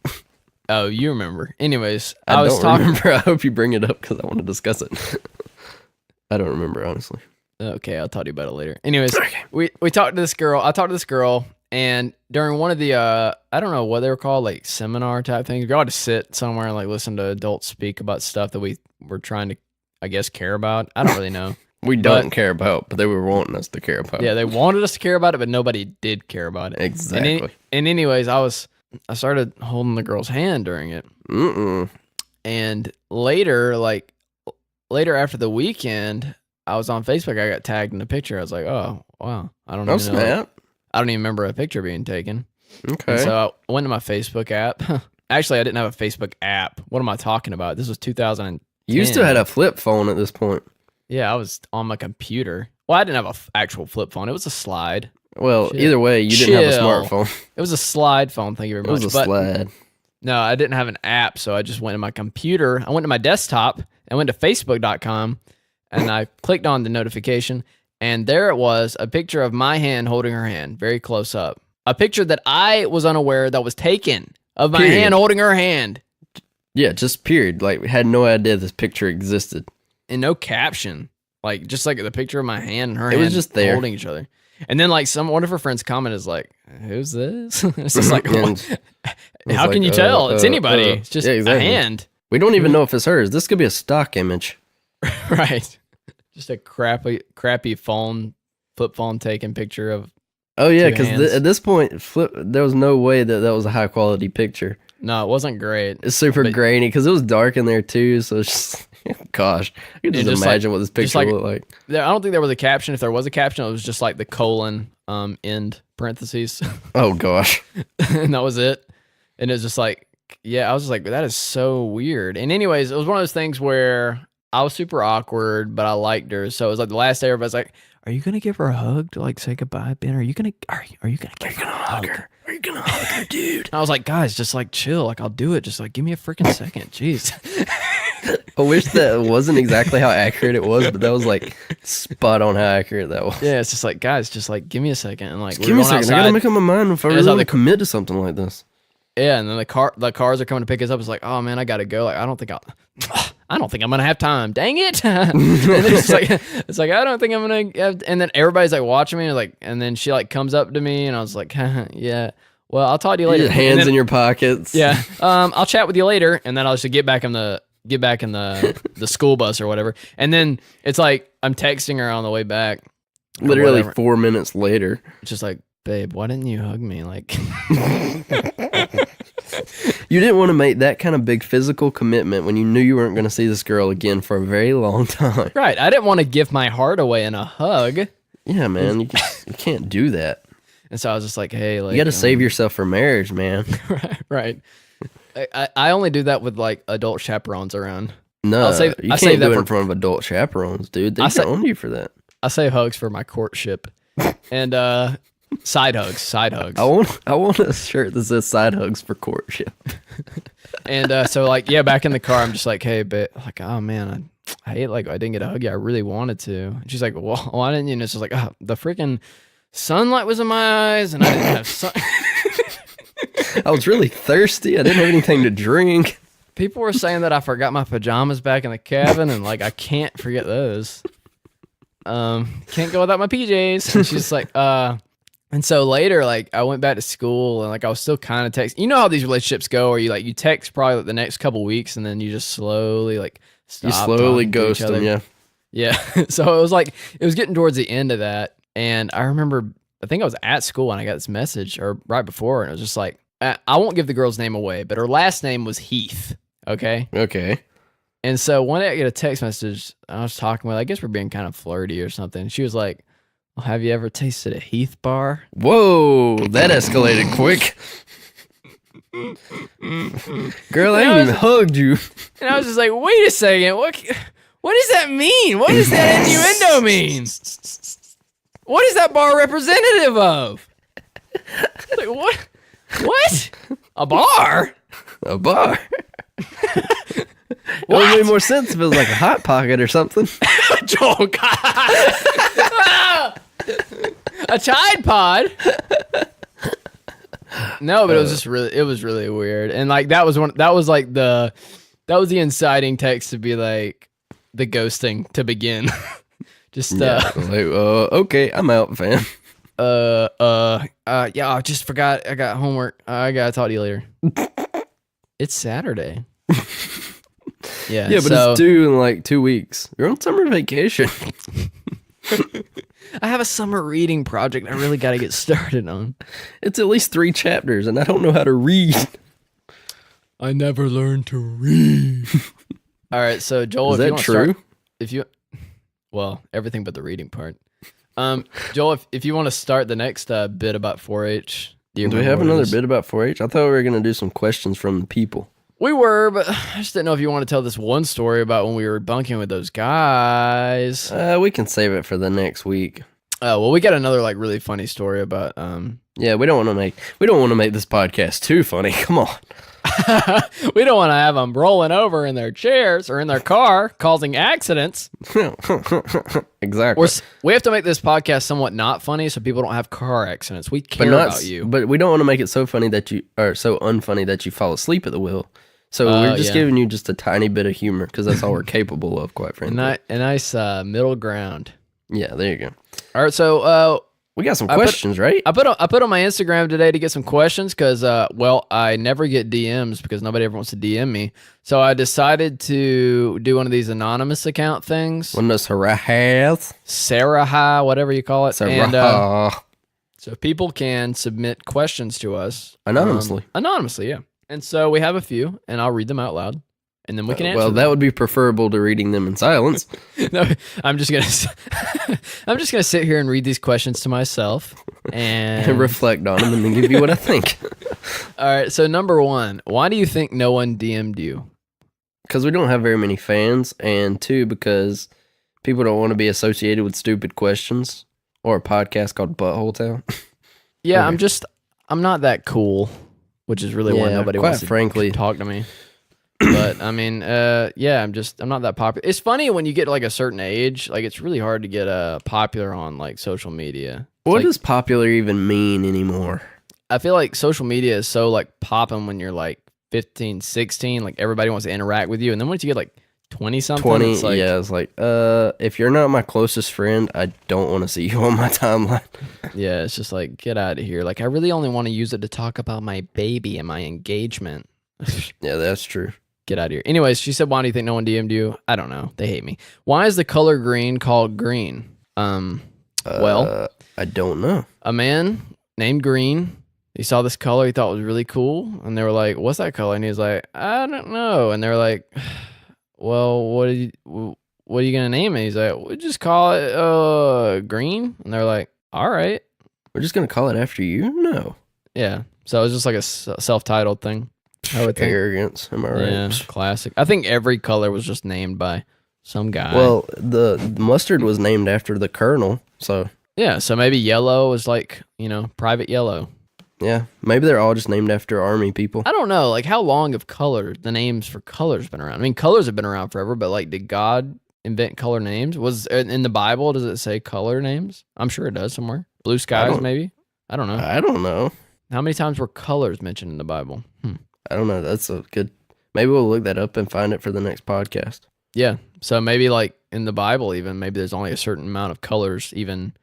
Oh, you remember. Anyways, I was don't talking. remember. I hope you bring it up because I want to discuss it. I don't remember, honestly. Okay, I'll talk to you about it later. Anyways, we talked to this girl. I talked to this girl, and during one of the I don't know what they were called, like seminar type things. We all had to sit somewhere and like listen to adults speak about stuff that we were trying to, I guess, care about. I don't really know. We don't care about, but they were wanting us to care about. Yeah, they wanted us to care about it, but nobody did care about it. Exactly. And anyways, I started holding the girl's hand during it. And later after the weekend, I was on Facebook. I got tagged in a picture. I was like, "Oh, wow! I don't even know. I don't even remember a picture being taken." Okay. And so I went to my Facebook app. Actually, I didn't have a Facebook app. What am I talking about? This was 2010. You still had a flip phone at this point. Yeah, I was on my computer. Well, I didn't have an actual flip phone. It was a slide. Well, Chill. either way, you didn't have a smartphone. It was a slide phone. Thank you very much. It was a slide. No, I didn't have an app, so I just went to my computer. I went to my desktop and went to Facebook.com, and I clicked on the notification, and there it was, a picture of my hand holding her hand, very close up. A picture that I was unaware that was taken of my hand holding her hand. Yeah, just period. Like, we had no idea this picture existed. And no caption. Like, just like the picture of my hand and her It hand was just there. holding each other. And then, like, one of her friends commented is like, "Who's this?" It's just like, how can you tell? It's anybody. It's just a hand. We don't even know if it's hers. This could be a stock image. Right. Just a crappy flip phone taken picture of. Oh, yeah, because at this point, there was no way that was a high quality picture. No, it wasn't great. It's super grainy because it was dark in there, too. So it's just, gosh, I can just imagine what this picture looked like. I don't think there was a caption. If there was a caption, it was just like the colon end parentheses. Oh, gosh. And that was it. And it was just like, yeah, I was just like, that is so weird. And anyways, it was one of those things where I was super awkward, but I liked her. So it was like the last day, everybody's like, "Are you gonna give her a hug to like say goodbye, Ben? Are you gonna give her a hug? Are you gonna hug her, dude?" And I was like, guys, just like chill. Like, I'll do it. Just like give me a freaking second. Jeez. I wish that wasn't exactly how accurate it was, but that was like spot on how accurate that was. Yeah, it's just like, guys, just like give me a second. And like, Give me a second. I gotta make up my mind if I really want to commit to something like this. Yeah, and then the cars are coming to pick us up. It's like, oh man, I gotta go. Like, I don't think I'm gonna have time. Dang it! And then it's like I don't think I'm gonna have. And then everybody's like watching me, and like, and then she like comes up to me, and I was like, yeah. Well, I'll talk to you later. Hands in your pockets. Yeah. I'll chat with you later, and then I'll just get back in the school bus or whatever. And then it's like I'm texting her on the way back. Literally 4 minutes later. It's just like, babe, why didn't you hug me? Like, you didn't want to make that kind of big physical commitment when you knew you weren't going to see this girl again for a very long time. Right. I didn't want to give my heart away in a hug. Yeah, man. You can't do that. And so I was just like, hey, like, you got to save yourself for marriage, man. Right. I only do that with like adult chaperones around. No, you can't do it in front of adult chaperones, dude. They can own you for that. I save hugs for my courtship. And side hugs. I want a shirt that says side hugs for courtship. And so like, yeah, back in the car, I'm just like, hey, but like, oh man, I hate like I didn't get a hug. I really wanted to. And she's like, well, why didn't you? And it's just like, oh, the freaking sunlight was in my eyes, and I didn't have sun. I was really thirsty. I didn't have anything to drink. People were saying that I forgot my pajamas back in the cabin, and like I can't forget those. Can't go without my PJs. And she's like, and so later, like I went back to school, and like I was still kind of texting. You know how these relationships go, where you text probably like the next couple weeks, and then you just slowly like stop. You slowly ghost them, yeah. Yeah. So it was getting towards the end of that, and I remember I think I was at school and I got this message, or right before, and it was just like, I won't give the girl's name away, but her last name was Heath. Okay. And so one day I get a text message. I was talking with, I guess we're being kind of flirty or something. She was like, well, have you ever tasted a Heath bar? Whoa, that escalated quick. Girl, I ain't even hugged you. And I was just like, wait a second. What does that mean? What does that innuendo mean? What is that bar representative of? Like, what? What? A bar? A bar? It would make more sense if it was like a Hot Pocket or something. Joel, a Tide Pod. No, but it was just really weird. And like that was the inciting text to be like the ghosting to begin. Just like, okay, I'm out, fam. Yeah, I just forgot I got homework. I gotta talk to you later. It's Saturday. Yeah, but it's due in like 2 weeks. You're on summer vacation. I have a summer reading project I really got to get started on. It's at least 3 chapters, and I don't know how to read. I never learned to read. All right, so Joel, is that true? Well, everything but the reading part. Joel, if you want to start the next bit about 4-H. Do we have another bit about 4-H? I thought we were going to do some questions from the people. We were, but I just didn't know if you want to tell this one story about when we were bunking with those guys. We can save it for the next week. Well, we got another like really funny story about. Yeah, we don't want to make this podcast too funny. Come on. We don't want to have them rolling over in their chairs or in their car, causing accidents. Exactly. We have to make this podcast somewhat not funny so people don't have car accidents. We care about you. But we don't want to make it so funny so unfunny that you fall asleep at the wheel. So we're just giving you just a tiny bit of humor because that's all we're capable of, quite frankly. A nice middle ground. Yeah, there you go. All right, so we got some questions, right? I put on my Instagram today to get some questions because, I never get DMs because nobody ever wants to DM me. So I decided to do one of these anonymous account things. One of those Sarah, whatever you call it. Sarah. And, so people can submit questions to us. Anonymously. Anonymously, yeah. And so we have a few, and I'll read them out loud. And then we can answer Well, them. that would be preferable to reading them in silence. No, I'm just gonna sit here and read these questions to myself and reflect on them and then give you what I think. All right. So number 1, why do you think no one DM'd you? Because we don't have very many fans, and 2, because people don't want to be associated with stupid questions or a podcast called Butthole Town. Yeah, okay. I'm not that cool, which is really why nobody wants to talk to me. But I mean, I'm not that popular. It's funny when you get like a certain age, like it's really hard to get popular on like social media. What does popular even mean anymore? I feel like social media is so like popping when you're like 15, 16, like everybody wants to interact with you. And then once you get like 20 something, it's like, if you're not my closest friend, I don't want to see you on my timeline. Yeah, it's just like, get out of here. Like I really only want to use it to talk about my baby and my engagement. Yeah, that's true. Get out of here. Anyways, she said, why do you think no one DM'd you? I don't know. They hate me. Why is the color green called green? Well, I don't know. A man named Green, he saw this color he thought was really cool, and they were like, what's that color? And he was like, I don't know. And they were like, well, what are you going to name it? He's like, we'll just call it Green. And they're like, all right. We're just going to call it after you? No. Yeah. So it was just like a self-titled thing. I would think. Arrogance, am I right? Yeah, classic. I think every color was just named by some guy. Well, the mustard was named after the colonel, so Yeah, so maybe yellow is like, private yellow. Yeah, maybe they're all just named after army people. I don't know, like how long have the names for colors been around? I mean, colors have been around forever, but like did God invent color names? Was in the Bible, does it say color names? I'm sure it does somewhere. Blue skies, maybe? I don't know. I don't know. How many times were colors mentioned in the Bible? I don't know. That's a good... Maybe we'll look that up and find it for the next podcast. Yeah, so maybe like in the Bible even, maybe there's only a certain amount of colors even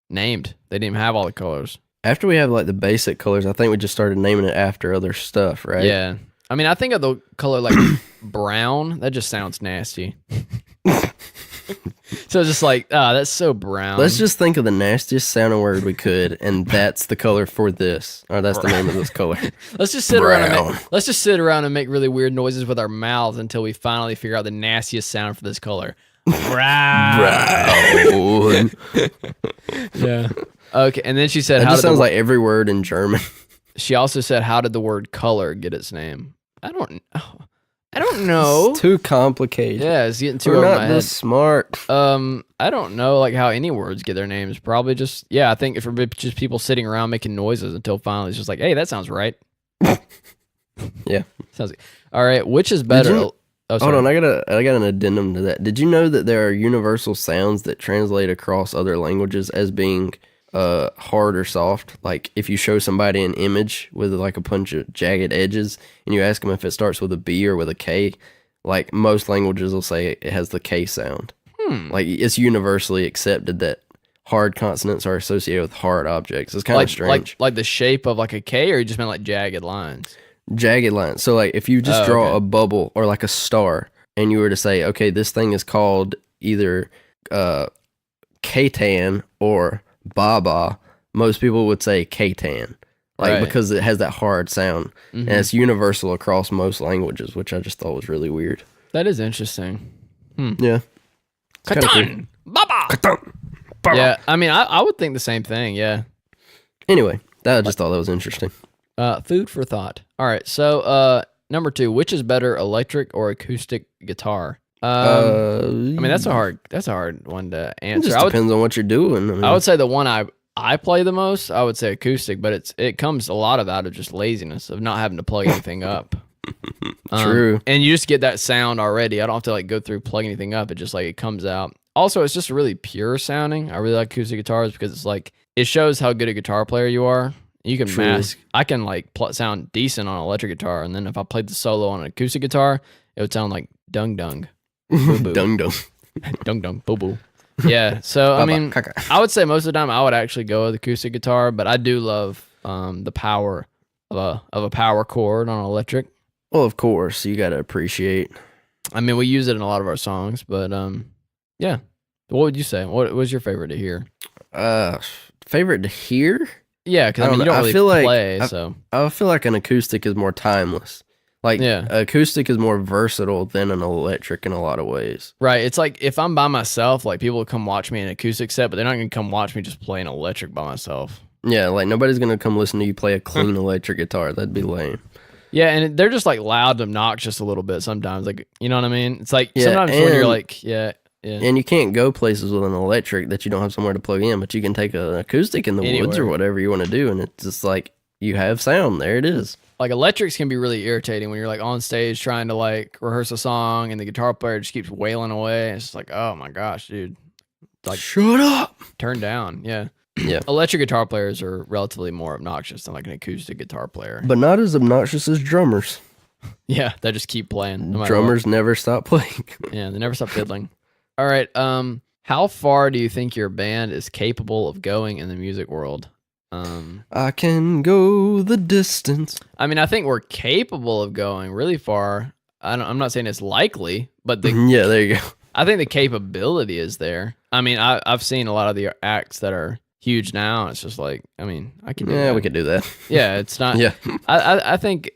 named. They didn't even have all the colors. After we have like the basic colors, I think we just started naming it after other stuff, right? Yeah. I mean, I think of the color like brown. That just sounds nasty. So it's just like, that's so brown. Let's just think of the nastiest sounding word we could, and that's the color for this. Or that's the name of this color. Let's just sit around and make really weird noises with our mouths until we finally figure out the nastiest sound for this color. Brown. Yeah. Okay, and then she said, "How?" That just sounds like every word in German. She also said, "How did the word color get its name?" I don't know. It's too complicated. Yeah, it's getting too We're over not my head. this smart. I don't know like how any words get their names. Probably just I think if we're just people sitting around making noises until finally it's just like, hey, that sounds right. Yeah, sounds. All right, which is better? Hold on, I got an addendum to that. Did you know that there are universal sounds that translate across other languages as being hard or soft? Like if you show somebody an image with like a bunch of jagged edges and you ask them if it starts with a B or with a K, like most languages will say it has the K sound. Like it's universally accepted that hard consonants are associated with hard objects. It's kind of strange. Like the shape of like a K, or you just meant like jagged lines? Jagged lines. So like if you just draw a bubble or like a star and you were to say, okay, this thing is called either Katan or Baba, most people would say Katan, like because it has that hard sound, and it's universal across most languages, which I just thought was really weird. That is interesting. Yeah. Katan, Baba. Katan, Baba. Yeah, I mean, I would think the same thing. Yeah. Anyway, I just thought that was interesting. Food for thought. All right, so number 2, which is better, electric or acoustic guitar? I mean, that's a hard one to answer. It just depends on what you're doing. I would say the one I play the most, I would say acoustic, but it comes a lot out of just laziness of not having to plug anything up. True. And you just get that sound already. I don't have to like go through plug anything up. It just like it comes out. Also, it's just really pure sounding. I really like acoustic guitars because it's like it shows how good a guitar player you are. You can mask. I can like sound decent on an electric guitar, and then if I played the solo on an acoustic guitar, it would sound like dung dung. Dung dung. Dung dung. Boo boo. Yeah. So I mean, I would say most of the time I would actually go with acoustic guitar, but I do love the power of a power chord on an electric. Well, of course, you got to appreciate. I mean, we use it in a lot of our songs, but yeah. What would you say? What was your favorite to hear? Favorite to hear? Yeah, because I mean, you don't really play, so I feel like an acoustic is more timeless. Like, acoustic is more versatile than an electric in a lot of ways. Right. It's like if I'm by myself, like people will come watch me in an acoustic set, but they're not going to come watch me just play an electric by myself. Yeah, like nobody's going to come listen to you play a clean electric guitar. That'd be lame. Yeah, and they're just like loud and obnoxious a little bit sometimes. Like, you know what I mean? It's like sometimes when you're like, yeah. And you can't go places with an electric that you don't have somewhere to plug in, but you can take an acoustic in the woods or whatever you want to do, and it's just like you have sound. There it is. Like electrics can be really irritating when you're like on stage trying to like rehearse a song and the guitar player just keeps wailing away. It's just like, oh my gosh, dude. Like, shut up. Turn down. Yeah. Yeah. Electric guitar players are relatively more obnoxious than like an acoustic guitar player. But not as obnoxious as drummers. Yeah, they just keep playing. No drummers never stop playing. Yeah, they never stop fiddling. All right. How far do you think your band is capable of going in the music world? I can go the distance. I mean, I think we're capable of going really far. I'm not saying it's likely, but yeah, there you go. I think the capability is there. I mean, I've seen a lot of the acts that are huge now. It's just like, I mean, I can do that. We could do that. Yeah, it's not. Yeah, I think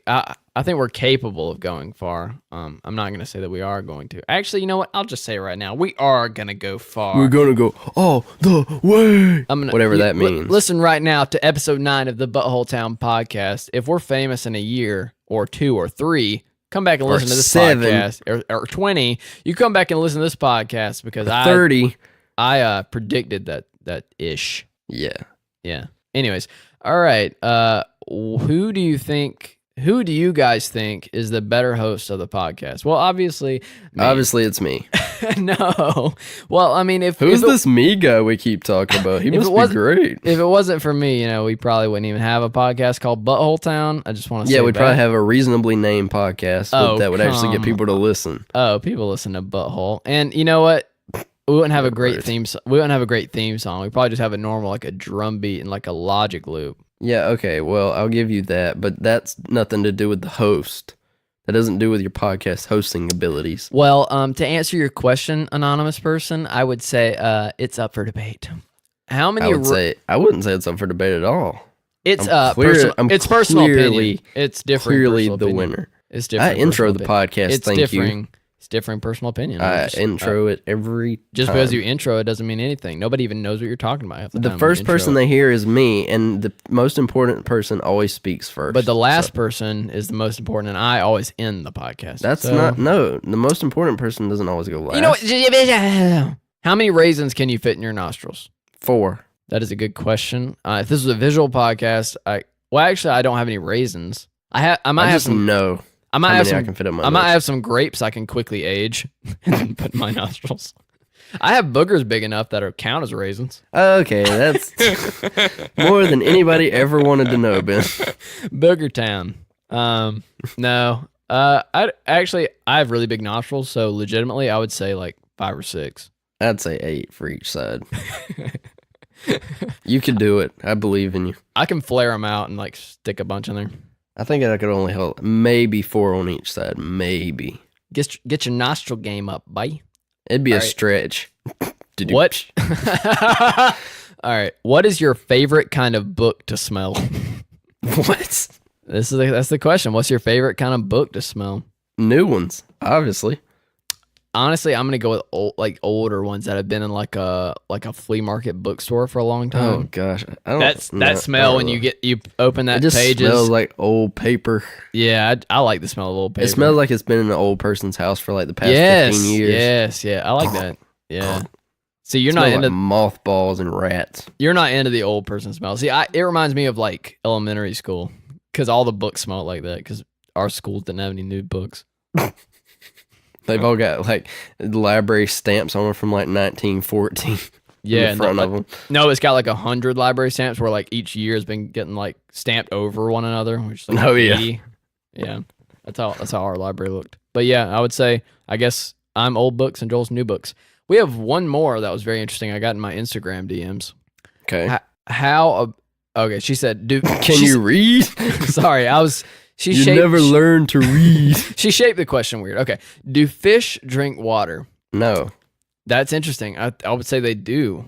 we're capable of going far. I'm not going to say that we are going to. Actually, you know what? I'll just say it right now. We are going to go far. We're going to go all the way. Whatever that means. Listen right now to episode 9 of the Butthole Town podcast. If we're famous in a year or 2 or 3, come back and listen to this 7. podcast. Or 20. You come back and listen to this podcast because 30. I predicted that ish. Yeah. Yeah. Anyways, all right. Who do you guys think is the better host of the podcast? Well, obviously, me. Obviously, it's me. No. Well, I mean, Who's this me guy we keep talking about? He must be great. If it wasn't for me, we probably wouldn't even have a podcast called Butthole Town. I just want to say we'd probably have a reasonably named podcast that would actually get people to listen. Oh, people listen to Butthole. And you know what? We wouldn't have a great theme song. We wouldn't have a great theme song. We'd probably just have a normal, like a drum beat and like a logic loop. Yeah, okay. Well, I'll give you that, but that's nothing to do with the host. That doesn't do with your podcast hosting abilities. Well, to answer your question, anonymous person, I would say it's up for debate. How many? I wouldn't say it's up for debate at all. It's personal opinion. It's different. Clearly the winner. It's different. I intro the podcast. Thank you. It's different personal opinion. I intro it every just time. Because you intro it doesn't mean anything. Nobody even knows what you're talking about. The first person they hear is me, and the most important person always speaks first. But the last person is the most important, and I always end the podcast. The most important person doesn't always go last. You know what? How many raisins can you fit in your nostrils? 4. That is a good question. If this was a visual podcast, I don't have any raisins. I might have some. No. I might have some grapes I can quickly age and put in my nostrils. I have boogers big enough that count as raisins. Okay, that's more than anybody ever wanted to know, Ben. Booger Town. No. I have really big nostrils, so legitimately I would say like 5 or 6. I'd say 8 for each side. You can do it. I believe in you. I can flare them out and like stick a bunch in there. I think I could only hold maybe 4 on each side. Maybe. Get your nostril game up, bye. It'd be a stretch. What? All right. What is your favorite kind of book to smell? What? That's the question. What's your favorite kind of book to smell? New ones, obviously. Honestly, I'm gonna go with older ones that have been in like a flea market bookstore for a long time. Oh gosh, that smell when you open that it just pages. Smells like old paper. Yeah, I like the smell of old paper. It smells like it's been in an old person's house for like the past 15 years. Yes, yeah, I like that. Yeah. See, you're not into like mothballs and rats. You're not into the old person smell. See, it reminds me of like elementary school because all the books smell like that because our schools didn't have any new books. They've all got like library stamps on them from like 1914. Yeah, in front of them. No, it's got like 100 library stamps where like each year has been getting like stamped over one another. Which is like 80. Yeah. That's how our library looked. But yeah, I would say I guess I'm old books and Joel's new books. We have one more that was very interesting. I got in my Instagram DMs. Okay. Okay, she said, can you read? Sorry, You never learned to read. She shaped the question weird. Okay. Do fish drink water? No. That's interesting. I would say they do.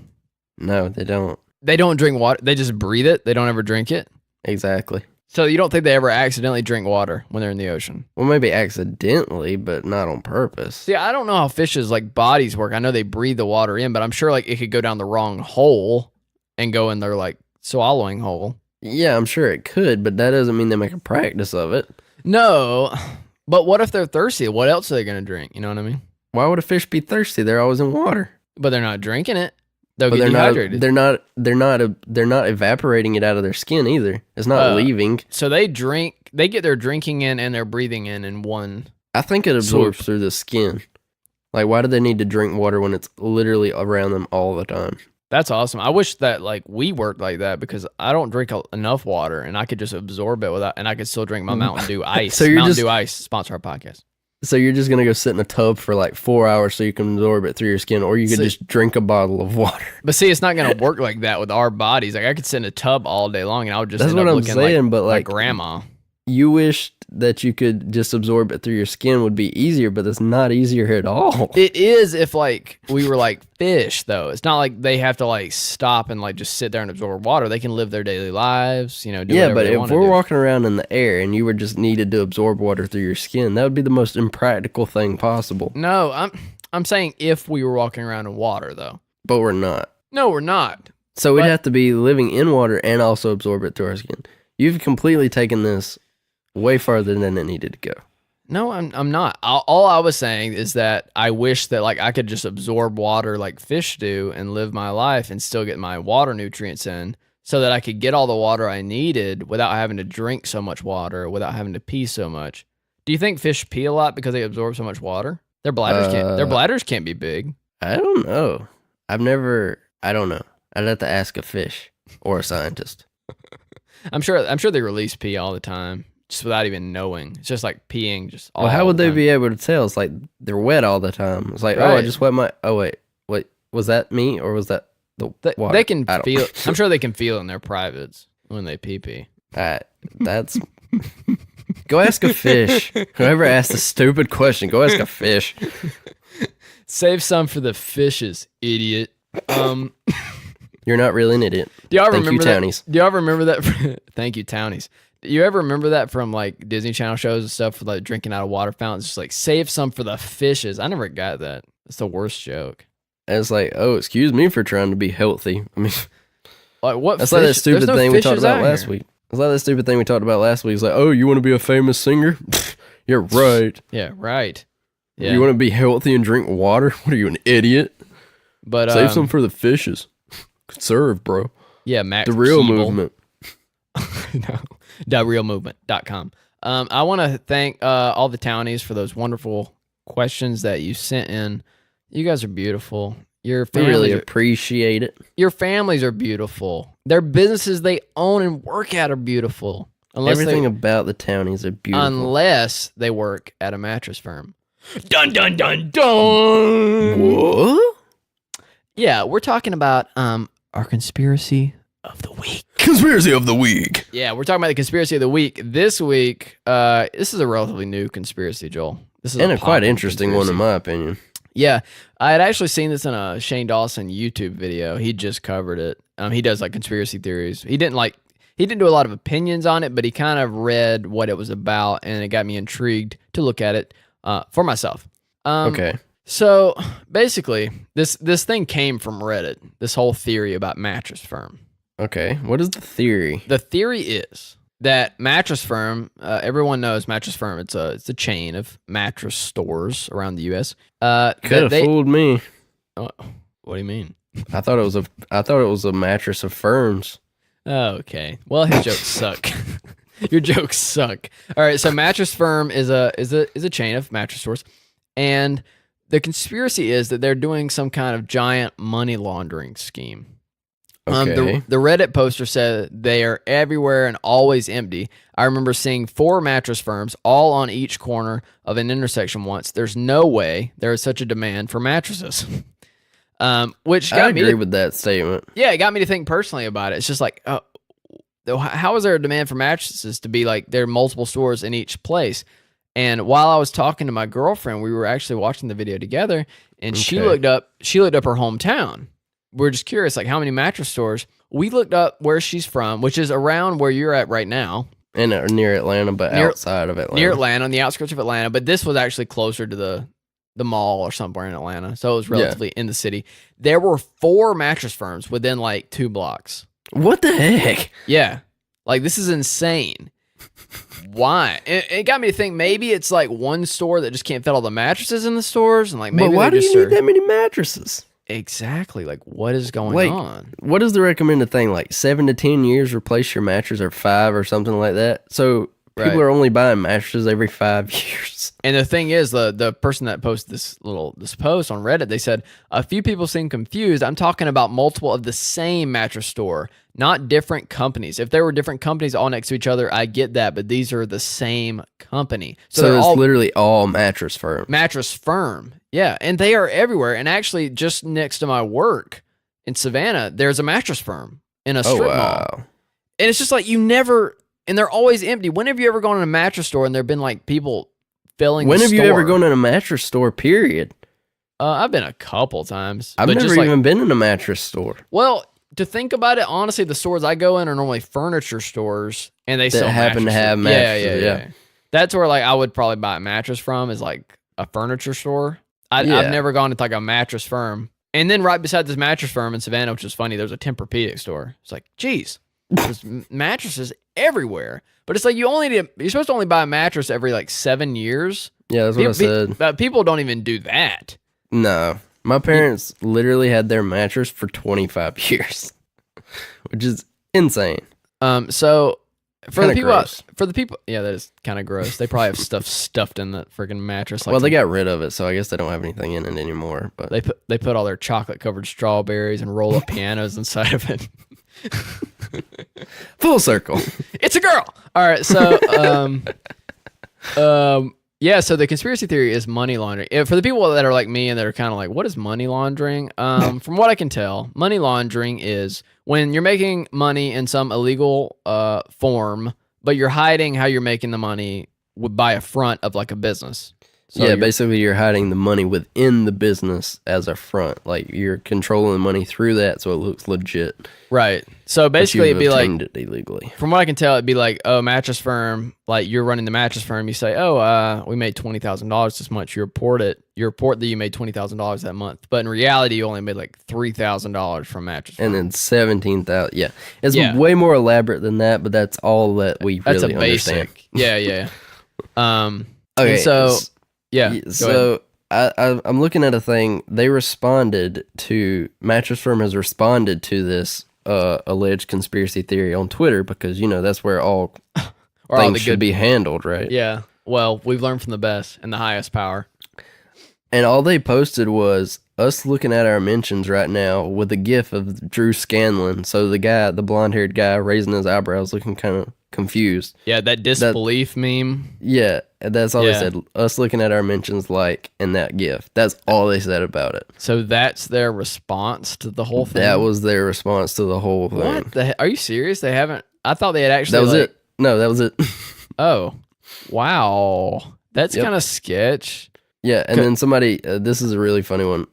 No, they don't. They don't drink water. They just breathe it. They don't ever drink it. Exactly. So you don't think they ever accidentally drink water when they're in the ocean? Well, maybe accidentally, but not on purpose. See, I don't know how fishes' like bodies work. I know they breathe the water in, but I'm sure like it could go down the wrong hole and go in their like swallowing hole. Yeah, I'm sure it could, but that doesn't mean they make a practice of it. No, but what if they're thirsty? What else are they going to drink? You know what I mean? Why would a fish be thirsty? They're always in water. But they're not drinking it. They'll get dehydrated. They're not evaporating it out of their skin either. It's not leaving. So they get their drinking in and their breathing in one. I think it absorbs through the skin. Like, why do they need to drink water when it's literally around them all the time? That's awesome. I wish that like we worked like that because I don't drink enough water and I could just absorb it and I could still drink my Mountain Dew Ice. So Dew Ice sponsor our podcast. So you're just going to go sit in a tub for like 4 hours so you can absorb it through your skin, or you could just drink a bottle of water. But see, it's not going to work like that with our bodies. Like I could sit in a tub all day long and I would just That's end what up I'm looking saying, but like grandma. You wish that you could just absorb it through your skin would be easier, but it's not easier at all. It is if like we were like fish though. It's not like they have to like stop and like just sit there and absorb water. They can live their daily lives, do whatever but they if want to we're do. walking around in the air and you were just needed to absorb water through your skin, that would be the most impractical thing possible. No, I'm saying if we were walking around in water though. But we're not. No, we're not. So we'd have to be living in water and also absorb it through our skin. You've completely taken this way farther than it needed to go. No, I'm not. All I was saying is that I wish that like I could just absorb water like fish do and live my life and still get my water nutrients in so that I could get all the water I needed without having to drink so much water, without having to pee so much. Do you think fish pee a lot because they absorb so much water? Their bladders can't be big. I don't know. I don't know. I'd have to ask a fish or a scientist. I'm sure they release pee all the time. Just without even knowing. It's just like peeing just all Well, how would the they time. be able to tell? It's like they're wet all the time. It's like, oh, I Right. just wet my... Oh, wait, was that me or was that the water? They can I don't feel. know. I'm sure they can feel in their privates when they pee. That's... Go ask a fish. Whoever asked a stupid question, go ask a fish. Save some for the fishes, idiot. You're not really an idiot. Do y'all Thank you, remember that? Townies. Do y'all remember that? Thank you, Townies. Do you ever remember that from like Disney Channel shows and stuff with like drinking out of water fountains? Just like save some for the fishes. I never got that. It's the worst joke. And it's like, oh, excuse me for trying to be healthy. I mean, Like what? that's like that stupid There's no thing we talked fishes about out last here. week. It's like that stupid thing we talked about last week. It's like, oh, you want to be a famous singer? You're right. Yeah, right. Yeah, You want to be healthy and drink water? What are you, an idiot? but Save some for the fishes. Conserve, bro. Yeah, Max The real Keeble. movement. No, therealmovement.com. I want to thank all the townies for those wonderful questions that you sent in. You guys are beautiful. Your We really families, appreciate it. your families are beautiful. Their businesses they own and work at are beautiful. Everything about the townies are beautiful. Unless they work at a mattress firm. Dun dun dun dun. What? Yeah, we're talking about our conspiracy of the week. Conspiracy of the week. Yeah, we're talking about the conspiracy of the week. This week, this is a relatively new conspiracy, Joel. This is And a quite popular interesting one, in conspiracy. my opinion. Yeah, I had actually seen this in a Shane Dawson YouTube video. He just covered it. He does like conspiracy theories. He didn't do a lot of opinions on it, but he kind of read what it was about, and it got me intrigued to look at it for myself. Okay. So basically, this thing came from Reddit. This whole theory about Mattress Firm. Okay. What is the theory? The theory is that Mattress Firm, everyone knows Mattress Firm. It's a chain of mattress stores around the U.S. Could have fooled me. Oh, what do you mean? I thought it was a mattress of firms. Okay. Well, his jokes suck. Your jokes suck. All right. So Mattress Firm is a chain of mattress stores, and the conspiracy is that they're doing some kind of giant money laundering scheme. Okay. The Reddit poster said they are everywhere and always empty. I remember seeing 4 mattress firms all on each corner of an intersection once. There's no way there is such a demand for mattresses. Which I got me agree to, with that statement. yeah, it got me to think personally about it. It's just like, how is there a demand for mattresses to be like there are multiple stores in each place? And while I was talking to my girlfriend, we were actually watching the video together, and she Okay. looked up her hometown. We're just curious, like how many mattress stores. We looked up where she's from, which is around where you're at right now, And near Atlanta, but outside of Atlanta. near Atlanta, on the outskirts of Atlanta. But this was actually closer to the mall or somewhere in Atlanta, so it was relatively in the city. There were 4 mattress firms within like 2 blocks. What the heck? Yeah, like this is insane. Why? It got me to think maybe it's like one store that just can't fit all the mattresses in the stores, and like maybe But why they do just you are- need that many mattresses? Exactly. Like, what is going Wait, on? what is the recommended thing? Like 7 to 10 years replace your mattress, or 5 or something like that? So people Right. are only buying mattresses every 5 years. And the thing is, the person that posted this post on Reddit, they said a few people seem confused. I'm talking about multiple of the same mattress store, not different companies. If there were different companies all next to each other, I get that, but these are the same company. So they're it's all literally all mattress firms. mattress firm. Yeah, and they are everywhere. And actually, just next to my work in Savannah, there's a mattress firm in a Oh, strip mall. wow. And it's just like you never, and they're always empty. When have you ever gone in a mattress store and there have been like people filling When the have you store? ever gone in a mattress store, period? I've been a couple times. I've but never just like, even been in a mattress store. well, to think about it, honestly, the stores I go in are normally furniture stores, and they That sell happen to have mattresses, yeah. That's where like I would probably buy a mattress from, is like a furniture store. I've Yeah. never gone to like a mattress firm. And then right beside this mattress firm in Savannah, which is funny, there's a Tempur-Pedic store. It's like, geez, There's mattresses everywhere. But it's like you're supposed to only buy a mattress every like 7 years. Yeah, that's what I said. But people don't even do that. No. My parents literally had their mattress for 25 years, which is insane. So for Kinda the people, yeah, that is kind of gross. They probably have stuff stuffed in that freaking mattress. Like Well, they got rid of it, so I guess they don't have anything in it anymore. But they put all their chocolate covered strawberries and roll up pianos inside of it. full circle. It's a girl. All right, so yeah, so the conspiracy theory is money laundering. For the people that are like me and that are kind of like, what is money laundering? From what I can tell, money laundering is when you're making money in some illegal form, but you're hiding how you're making the money by a front of like a business. So yeah, basically you're hiding the money within the business as a front. Like you're controlling the money through that so it looks legit. Right. So basically it'd be like, it illegally. From what I can tell, it'd be like, oh, mattress firm, like you're running the mattress firm. You say, oh, we made $20,000 this month. You report it. You report that you made $20,000 that month. But in reality, you only made like $3,000 from mattress firm. And then 17,000. Yeah. It's way more elaborate than that, but that's all that we that's really a basic. understand. Yeah. Okay. So, yeah. So I'm looking at a thing. They responded to, Mattress Firm has responded to this alleged conspiracy theory on Twitter because, that's where all things should be handled, right? Yeah. Well, we've learned from the best and the highest power. And all they posted was us looking at our mentions right now with a gif of Drew Scanlon. So the blonde-haired guy raising his eyebrows looking kind of confused. Yeah, that disbelief meme. Yeah, that's all they said. Us looking at our mentions in that gif. That's all they said about it. So that's their response to the whole thing? That was their response to the whole thing. What the heck? Are you serious? They haven't... I thought they had actually... That was it. No, that was it. Oh. Wow. That's kind of sketch. Yeah, and then somebody, this is a really funny one,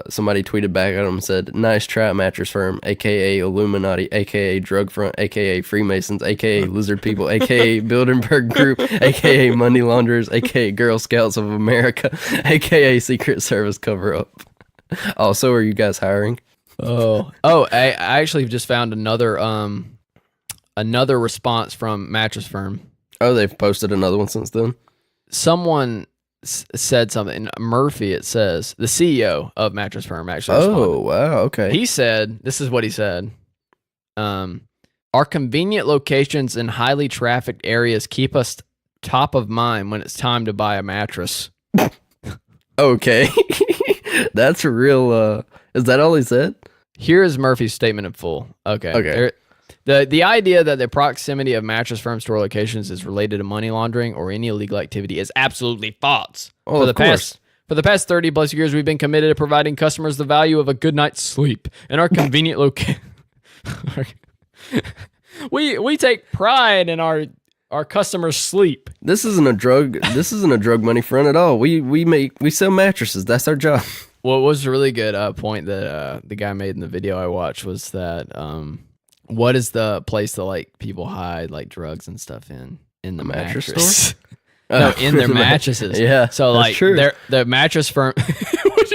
somebody tweeted back at him and said, nice try, Mattress Firm, a.k.a. Illuminati, a.k.a. Drug Front, a.k.a. Freemasons, a.k.a. Lizard People, a.k.a. Bilderberg Group, a.k.a. Money Launderers, a.k.a. Girl Scouts of America, a.k.a. Secret Service Cover-Up. Oh, so are you guys hiring? I actually just found another response from Mattress Firm. Oh, they've posted another one since then? Someone said something. Murphy, it says, the CEO of Mattress Firm actually responded. Oh, wow, okay. He said, this is what he said. Our convenient locations in highly trafficked areas keep us top of mind when it's time to buy a mattress. Okay. That's real, is that all he said? Here is Murphy's statement in full. Okay. The idea that the proximity of Mattress Firm store locations is related to money laundering or any illegal activity is absolutely false. Oh, of course. For the past 30 plus years, we've been committed to providing customers the value of a good night's sleep in our convenient location. We take pride in our customers' sleep. This isn't a drug money front at all. We sell mattresses. That's our job. What was a really good point that the guy made in the video I watched was that what is the place that like people hide like drugs and stuff in the mattress store? No, in their mattresses. Yeah, so like the mattress firm.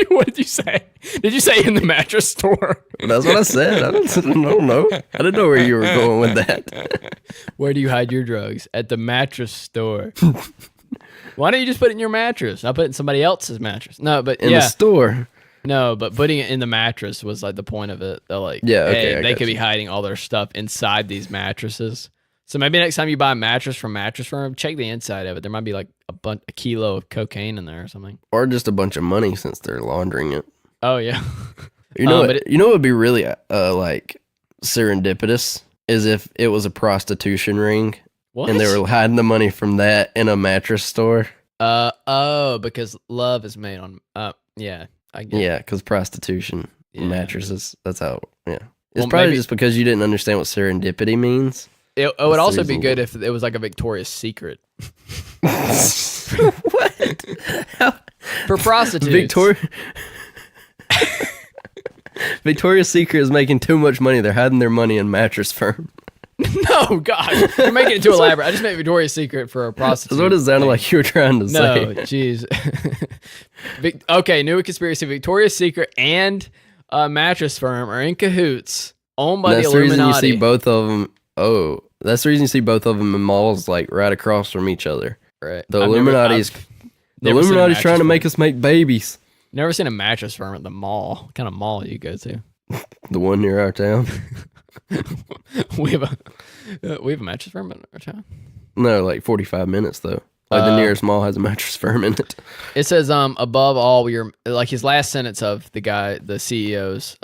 What did you say? Did you say in the mattress store? That's what I said. I don't know. I didn't know where you were going with that. Where do you hide your drugs? At the mattress store. Why don't you just put it in your mattress? I'll put it in somebody else's mattress. No, but in the store. No, but putting it in the mattress was like the point of it. They're like, they could be hiding all their stuff inside these mattresses. So maybe next time you buy a mattress from Mattress Firm, check the inside of it. There might be like a kilo of cocaine in there or something, or just a bunch of money since they're laundering it. Oh yeah, you know what would be really like serendipitous is if it was a prostitution ring. What? And they were hiding the money from that in a mattress store. Because love is made on. Yeah. I get yeah, because prostitution, mattresses. That's how. Yeah, it's well, probably just because you didn't understand what serendipity means. It would also be good if it was like a Victoria's Secret. What? For prostitutes. Victoria's Secret is making too much money. They're hiding their money in Mattress Firm. No, God. You're making it too elaborate. I just made Victoria's Secret for a prostitute. That's what it sounded like you were trying to say. No, jeez. Okay, new conspiracy. Victoria's Secret and Mattress Firm are in cahoots, owned by the Illuminati. Reason you see both of them Oh, that's the reason you see both of them in malls, like right across from each other. Right. The Illuminati's trying to make us make babies. Never seen a mattress firm at the mall. What kind of mall do you go to? The one near our town. we have a mattress firm in our town. No, like 45 minutes though. Like the nearest mall has a mattress firm in it. It says, above all, like his last sentence of the CEO's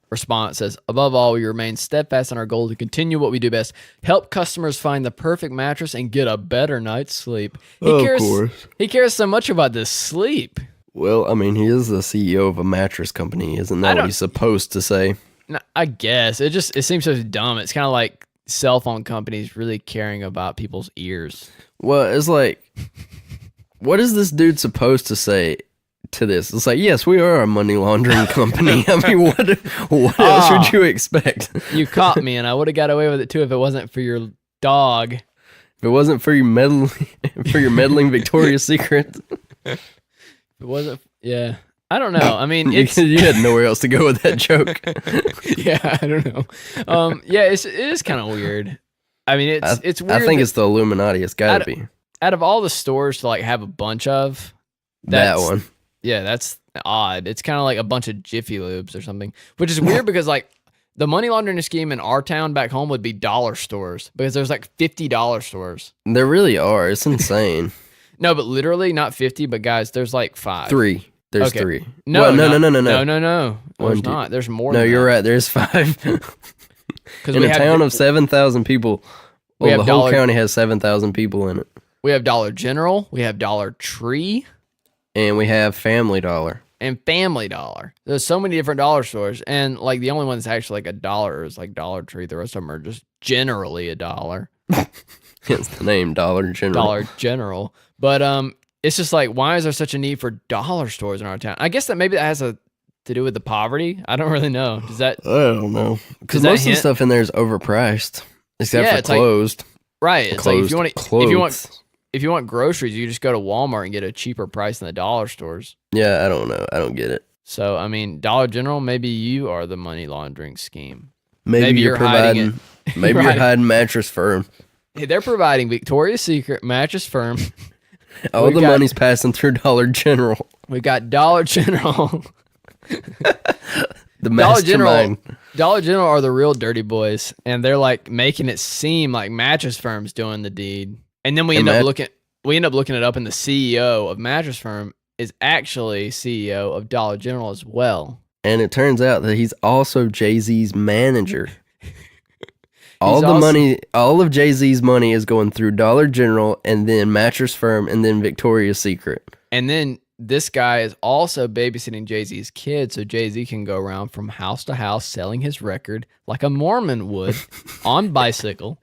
response says, above all, we remain steadfast in our goal to continue what we do best, help customers find the perfect mattress and get a better night's sleep. Of course. He cares so much about this sleep. Well, I mean, he is the CEO of a mattress company. Isn't that what he's supposed to say? No, I guess. It seems so dumb. It's kind of like cell phone companies really caring about people's ears. Well, it's like, what is this dude supposed to say to this? It's like, yes, we are a money laundering company. I mean, what else would you expect? You caught me, and I would have got away with it too if it wasn't for your dog. If it wasn't for your meddling Victoria's Secret. It wasn't. Yeah, I don't know. I mean, you had nowhere else to go with that joke. Yeah, I don't know. Yeah, it is kind of weird. I mean, it's weird. I think it's the Illuminati. It's got to be. Out of all the stores to like have a bunch of, that one. Yeah, that's odd. It's kind of like a bunch of Jiffy Lubes or something, which is weird because like the money laundering scheme in our town back home would be dollar stores because there's like $50 stores. There really are. It's insane. No, but literally not 50, but guys, there's like 5. 3. There's 3. No, no. No. There's not. There's more. No, you're right. There's 5. In a town of 7,000 people, the whole county has 7,000 people in it. We have Dollar General. We have Dollar Tree. And we have Family Dollar. And Family Dollar. There's so many different dollar stores. And like the only one that's actually like $1 is like Dollar Tree. The rest of them are just generally $1. Hence the name Dollar General. Dollar General. But it's just like, why is there such a need for dollar stores in our town? I guess that maybe that has to do with the poverty. I don't really know. Does that? I don't know. Because most of the stuff in there is overpriced, except for closed. Right. It's like if you want groceries, you just go to Walmart and get a cheaper price than the dollar stores. Yeah, I don't know. I don't get it. So I mean, Dollar General, maybe you are the money laundering scheme. Maybe you're providing. Maybe you're hiding Mattress Firm. Hey, they're providing Victoria's Secret, Mattress Firm. All the money's passing through Dollar General. We got Dollar General. The mastermind. Dollar General are the real dirty boys, and they're like making it seem like Mattress Firm's doing the deed. And then we end up looking it up, and the CEO of Mattress Firm is actually CEO of Dollar General as well. And it turns out that he's also Jay-Z's manager. All of Jay-Z's money is going through Dollar General and then Mattress Firm and then Victoria's Secret. And then this guy is also babysitting Jay-Z's kids so Jay-Z can go around from house to house selling his record like a Mormon would on bicycle.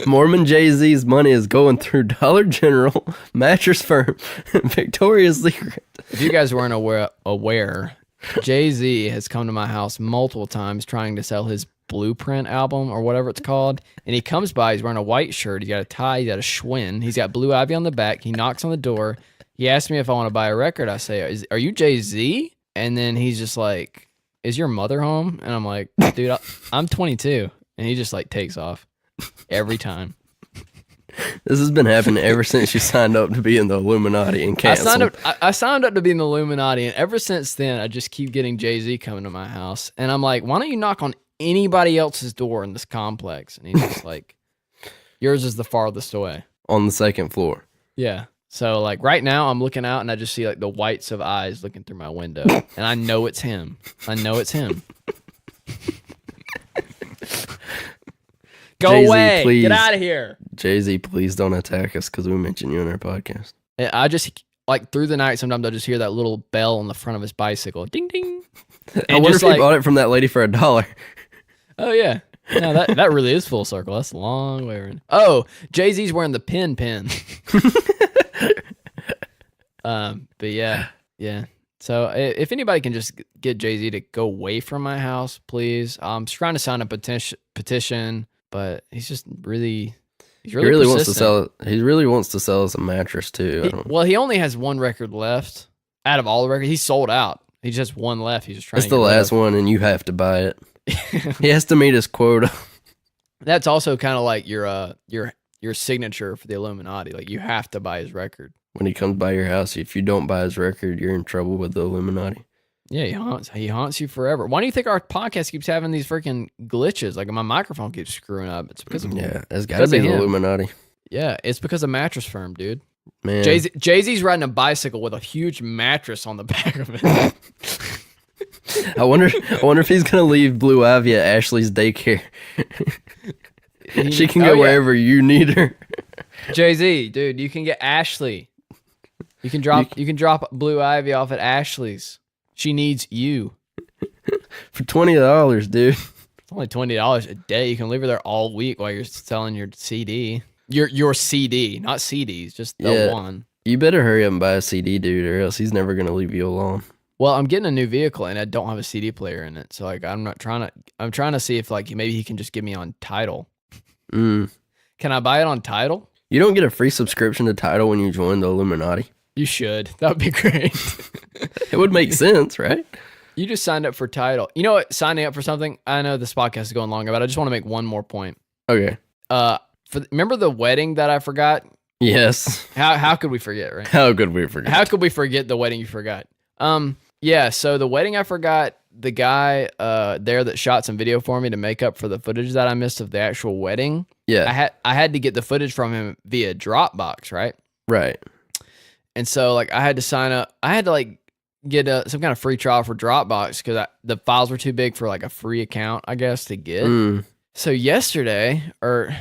Mormon Jay-Z's money is going through Dollar General, Mattress Firm, and Victoria's Secret. If you guys weren't aware, Jay-Z has come to my house multiple times trying to sell his Blueprint album or whatever it's called. And he comes by, he's wearing a white shirt, he's got a tie, he's got a Schwinn, he's got Blue Ivy on the back. He knocks on the door. He asks me if I want to buy a record. I say, are you Jay-Z? And then he's just like, is your mother home? And I'm like, dude, I'm 22. And he just like takes off every time. This has been happening ever since you signed up to be in the Illuminati and canceled. I signed up to be in the Illuminati, and ever since then, I just keep getting Jay-Z coming to my house. And I'm like, why don't you knock on anybody else's door in this complex? And he's just like, yours is the farthest away. On the second floor. Yeah. So like right now, I'm looking out, and I just see like the whites of eyes looking through my window. And I know it's him. Go Jay-Z, away. Please. Get out of here. Jay-Z, please don't attack us because we mentioned you in our podcast. I just, like, through the night, sometimes I'll just hear that little bell on the front of his bicycle. Ding, ding. I wonder if he bought it from that lady for $1. Oh, yeah. No, that really is full circle. That's a long way around. Oh, Jay-Z's wearing the pin. But yeah. So if anybody can just get Jay-Z to go away from my house, please. I'm just trying to sign a petition. But he's just really, he really wants to sell. He really wants to sell us a mattress too. He only has one record left out of all the records. He's sold out. He just has one left. He's just trying. It's the last one, and you have to buy it. He has to meet his quota. That's also kind of like your signature for the Illuminati. Like you have to buy his record. When he comes by your house, if you don't buy his record, you're in trouble with the Illuminati. Yeah, he haunts you forever. Why do you think our podcast keeps having these freaking glitches? Like my microphone keeps screwing up. It's because of it's got to be the Illuminati. Yeah, it's because of Mattress Firm, dude. Man, Jay-Z's riding a bicycle with a huge mattress on the back of it. I wonder if he's gonna leave Blue Ivy at Ashley's daycare. She can go wherever you need her. Jay-Z, dude, you can get Ashley. You can drop Blue Ivy off at Ashley's. She needs you. For $20, dude. It's only $20 a day. You can leave her there all week while you're selling your CD. Your CD, not CDs, just the one. You better hurry up and buy a CD, dude, or else he's never gonna leave you alone. Well, I'm getting a new vehicle and I don't have a CD player in it, so like I'm trying to see if like maybe he can just get me on Tidal. Can I buy it on Tidal? You don't get a free subscription to Tidal when you join the Illuminati. You should. That would be great. It would make sense, right? You just signed up for Tidal. You know what? Signing up for something. I know this podcast is going long, but I just want to make one more point. Okay. Remember the wedding that I forgot? Yes. How could we forget, right? How could we forget? How could we forget the wedding you forgot? Yeah, so the wedding I forgot, the guy there that shot some video for me to make up for the footage that I missed of the actual wedding. Yeah. I had to get the footage from him via Dropbox, right? Right. And so like I had to sign up. I had to like get some kind of free trial for Dropbox because the files were too big for like a free account, I guess, to get. So yesterday, I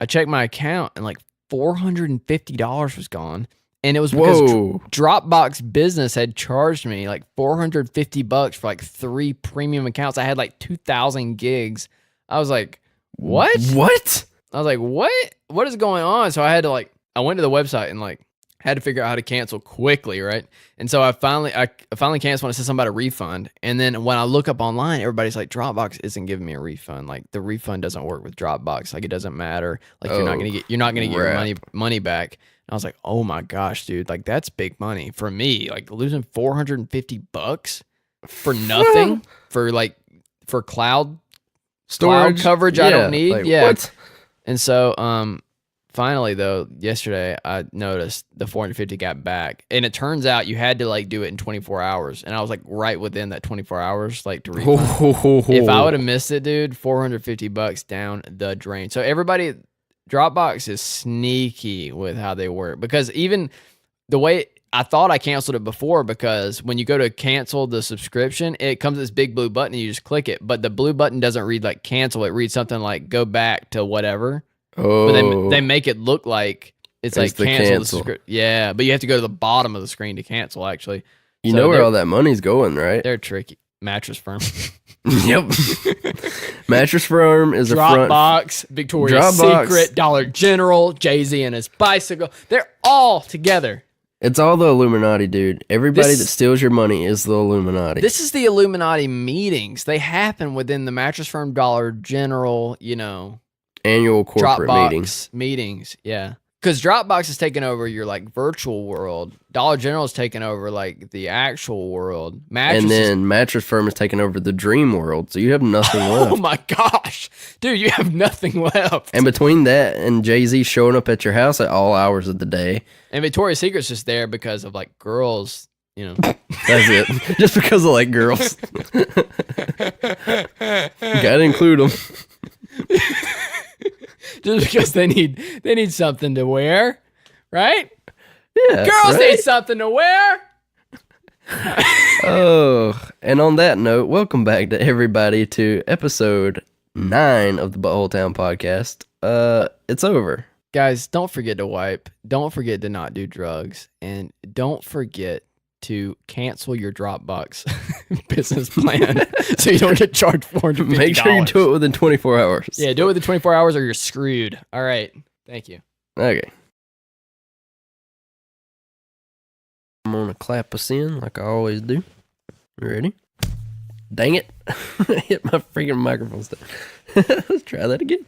checked my account and like $450 was gone. And it was because Dropbox Business had charged me like $450 for like 3 premium accounts. I had like 2,000 gigs. I was like, what? What? I was like, what? What is going on? So I went to the website and like had to figure out how to cancel quickly, right? And so I finally canceled when I sent somebody a refund. And then when I look up online, everybody's like, Dropbox isn't giving me a refund. Like the refund doesn't work with Dropbox. Like it doesn't matter. Like you're not gonna get your money back. And I was like, oh my gosh, dude, like that's big money for me. Like losing $450 for nothing for cloud storage, cloud coverage I don't need. Like, what? And so finally though, yesterday I noticed the 450 got back. And it turns out you had to like do it in 24 hours. And I was like right within that 24 hours like to refund. If I would have missed it, dude, $450 down the drain. So everybody, Dropbox is sneaky with how they work because even the way I thought I canceled it before, because when you go to cancel the subscription, it comes this big blue button and you just click it. But the blue button doesn't read like cancel. It reads something like go back to whatever. Oh, but they make it look like it's like cancel the subscription. Yeah, but you have to go to the bottom of the screen to cancel actually. You know where all that money's going, right? They're tricky. Mattress Firm. Yep. Mattress Firm is Dropbox, Victoria's Secret, Dollar General, Jay-Z and his bicycle. They're all together. It's all the Illuminati, dude. Everybody that steals your money is the Illuminati. This is the Illuminati meetings. They happen within the Mattress Firm, Dollar General, annual corporate meetings. Yeah. Because Dropbox is taking over your like virtual world. Dollar General is taking over like the actual world. And then Mattress Firm is taking over the dream world. So you have nothing left. Oh my gosh. Dude, you have nothing left. And between that and Jay-Z showing up at your house at all hours of the day. And Victoria's Secret's just there because of like girls, That's it. Just because of like girls. Gotta include them. Just because they need something to wear, right? Yeah. Girls need something to wear. Oh, and on that note, welcome back to everybody to episode 9 of the Butthole Town podcast. It's over. Guys, don't forget to wipe. Don't forget to not do drugs. And don't forget to cancel your Dropbox business plan so you don't get charged $450. Make sure you do it within 24 hours. Yeah, do it within 24 hours or you're screwed. All right. Thank you. Okay. I'm going to clap us in like I always do. You ready? Dang it. I hit my freaking microphone stuff. Let's try that again.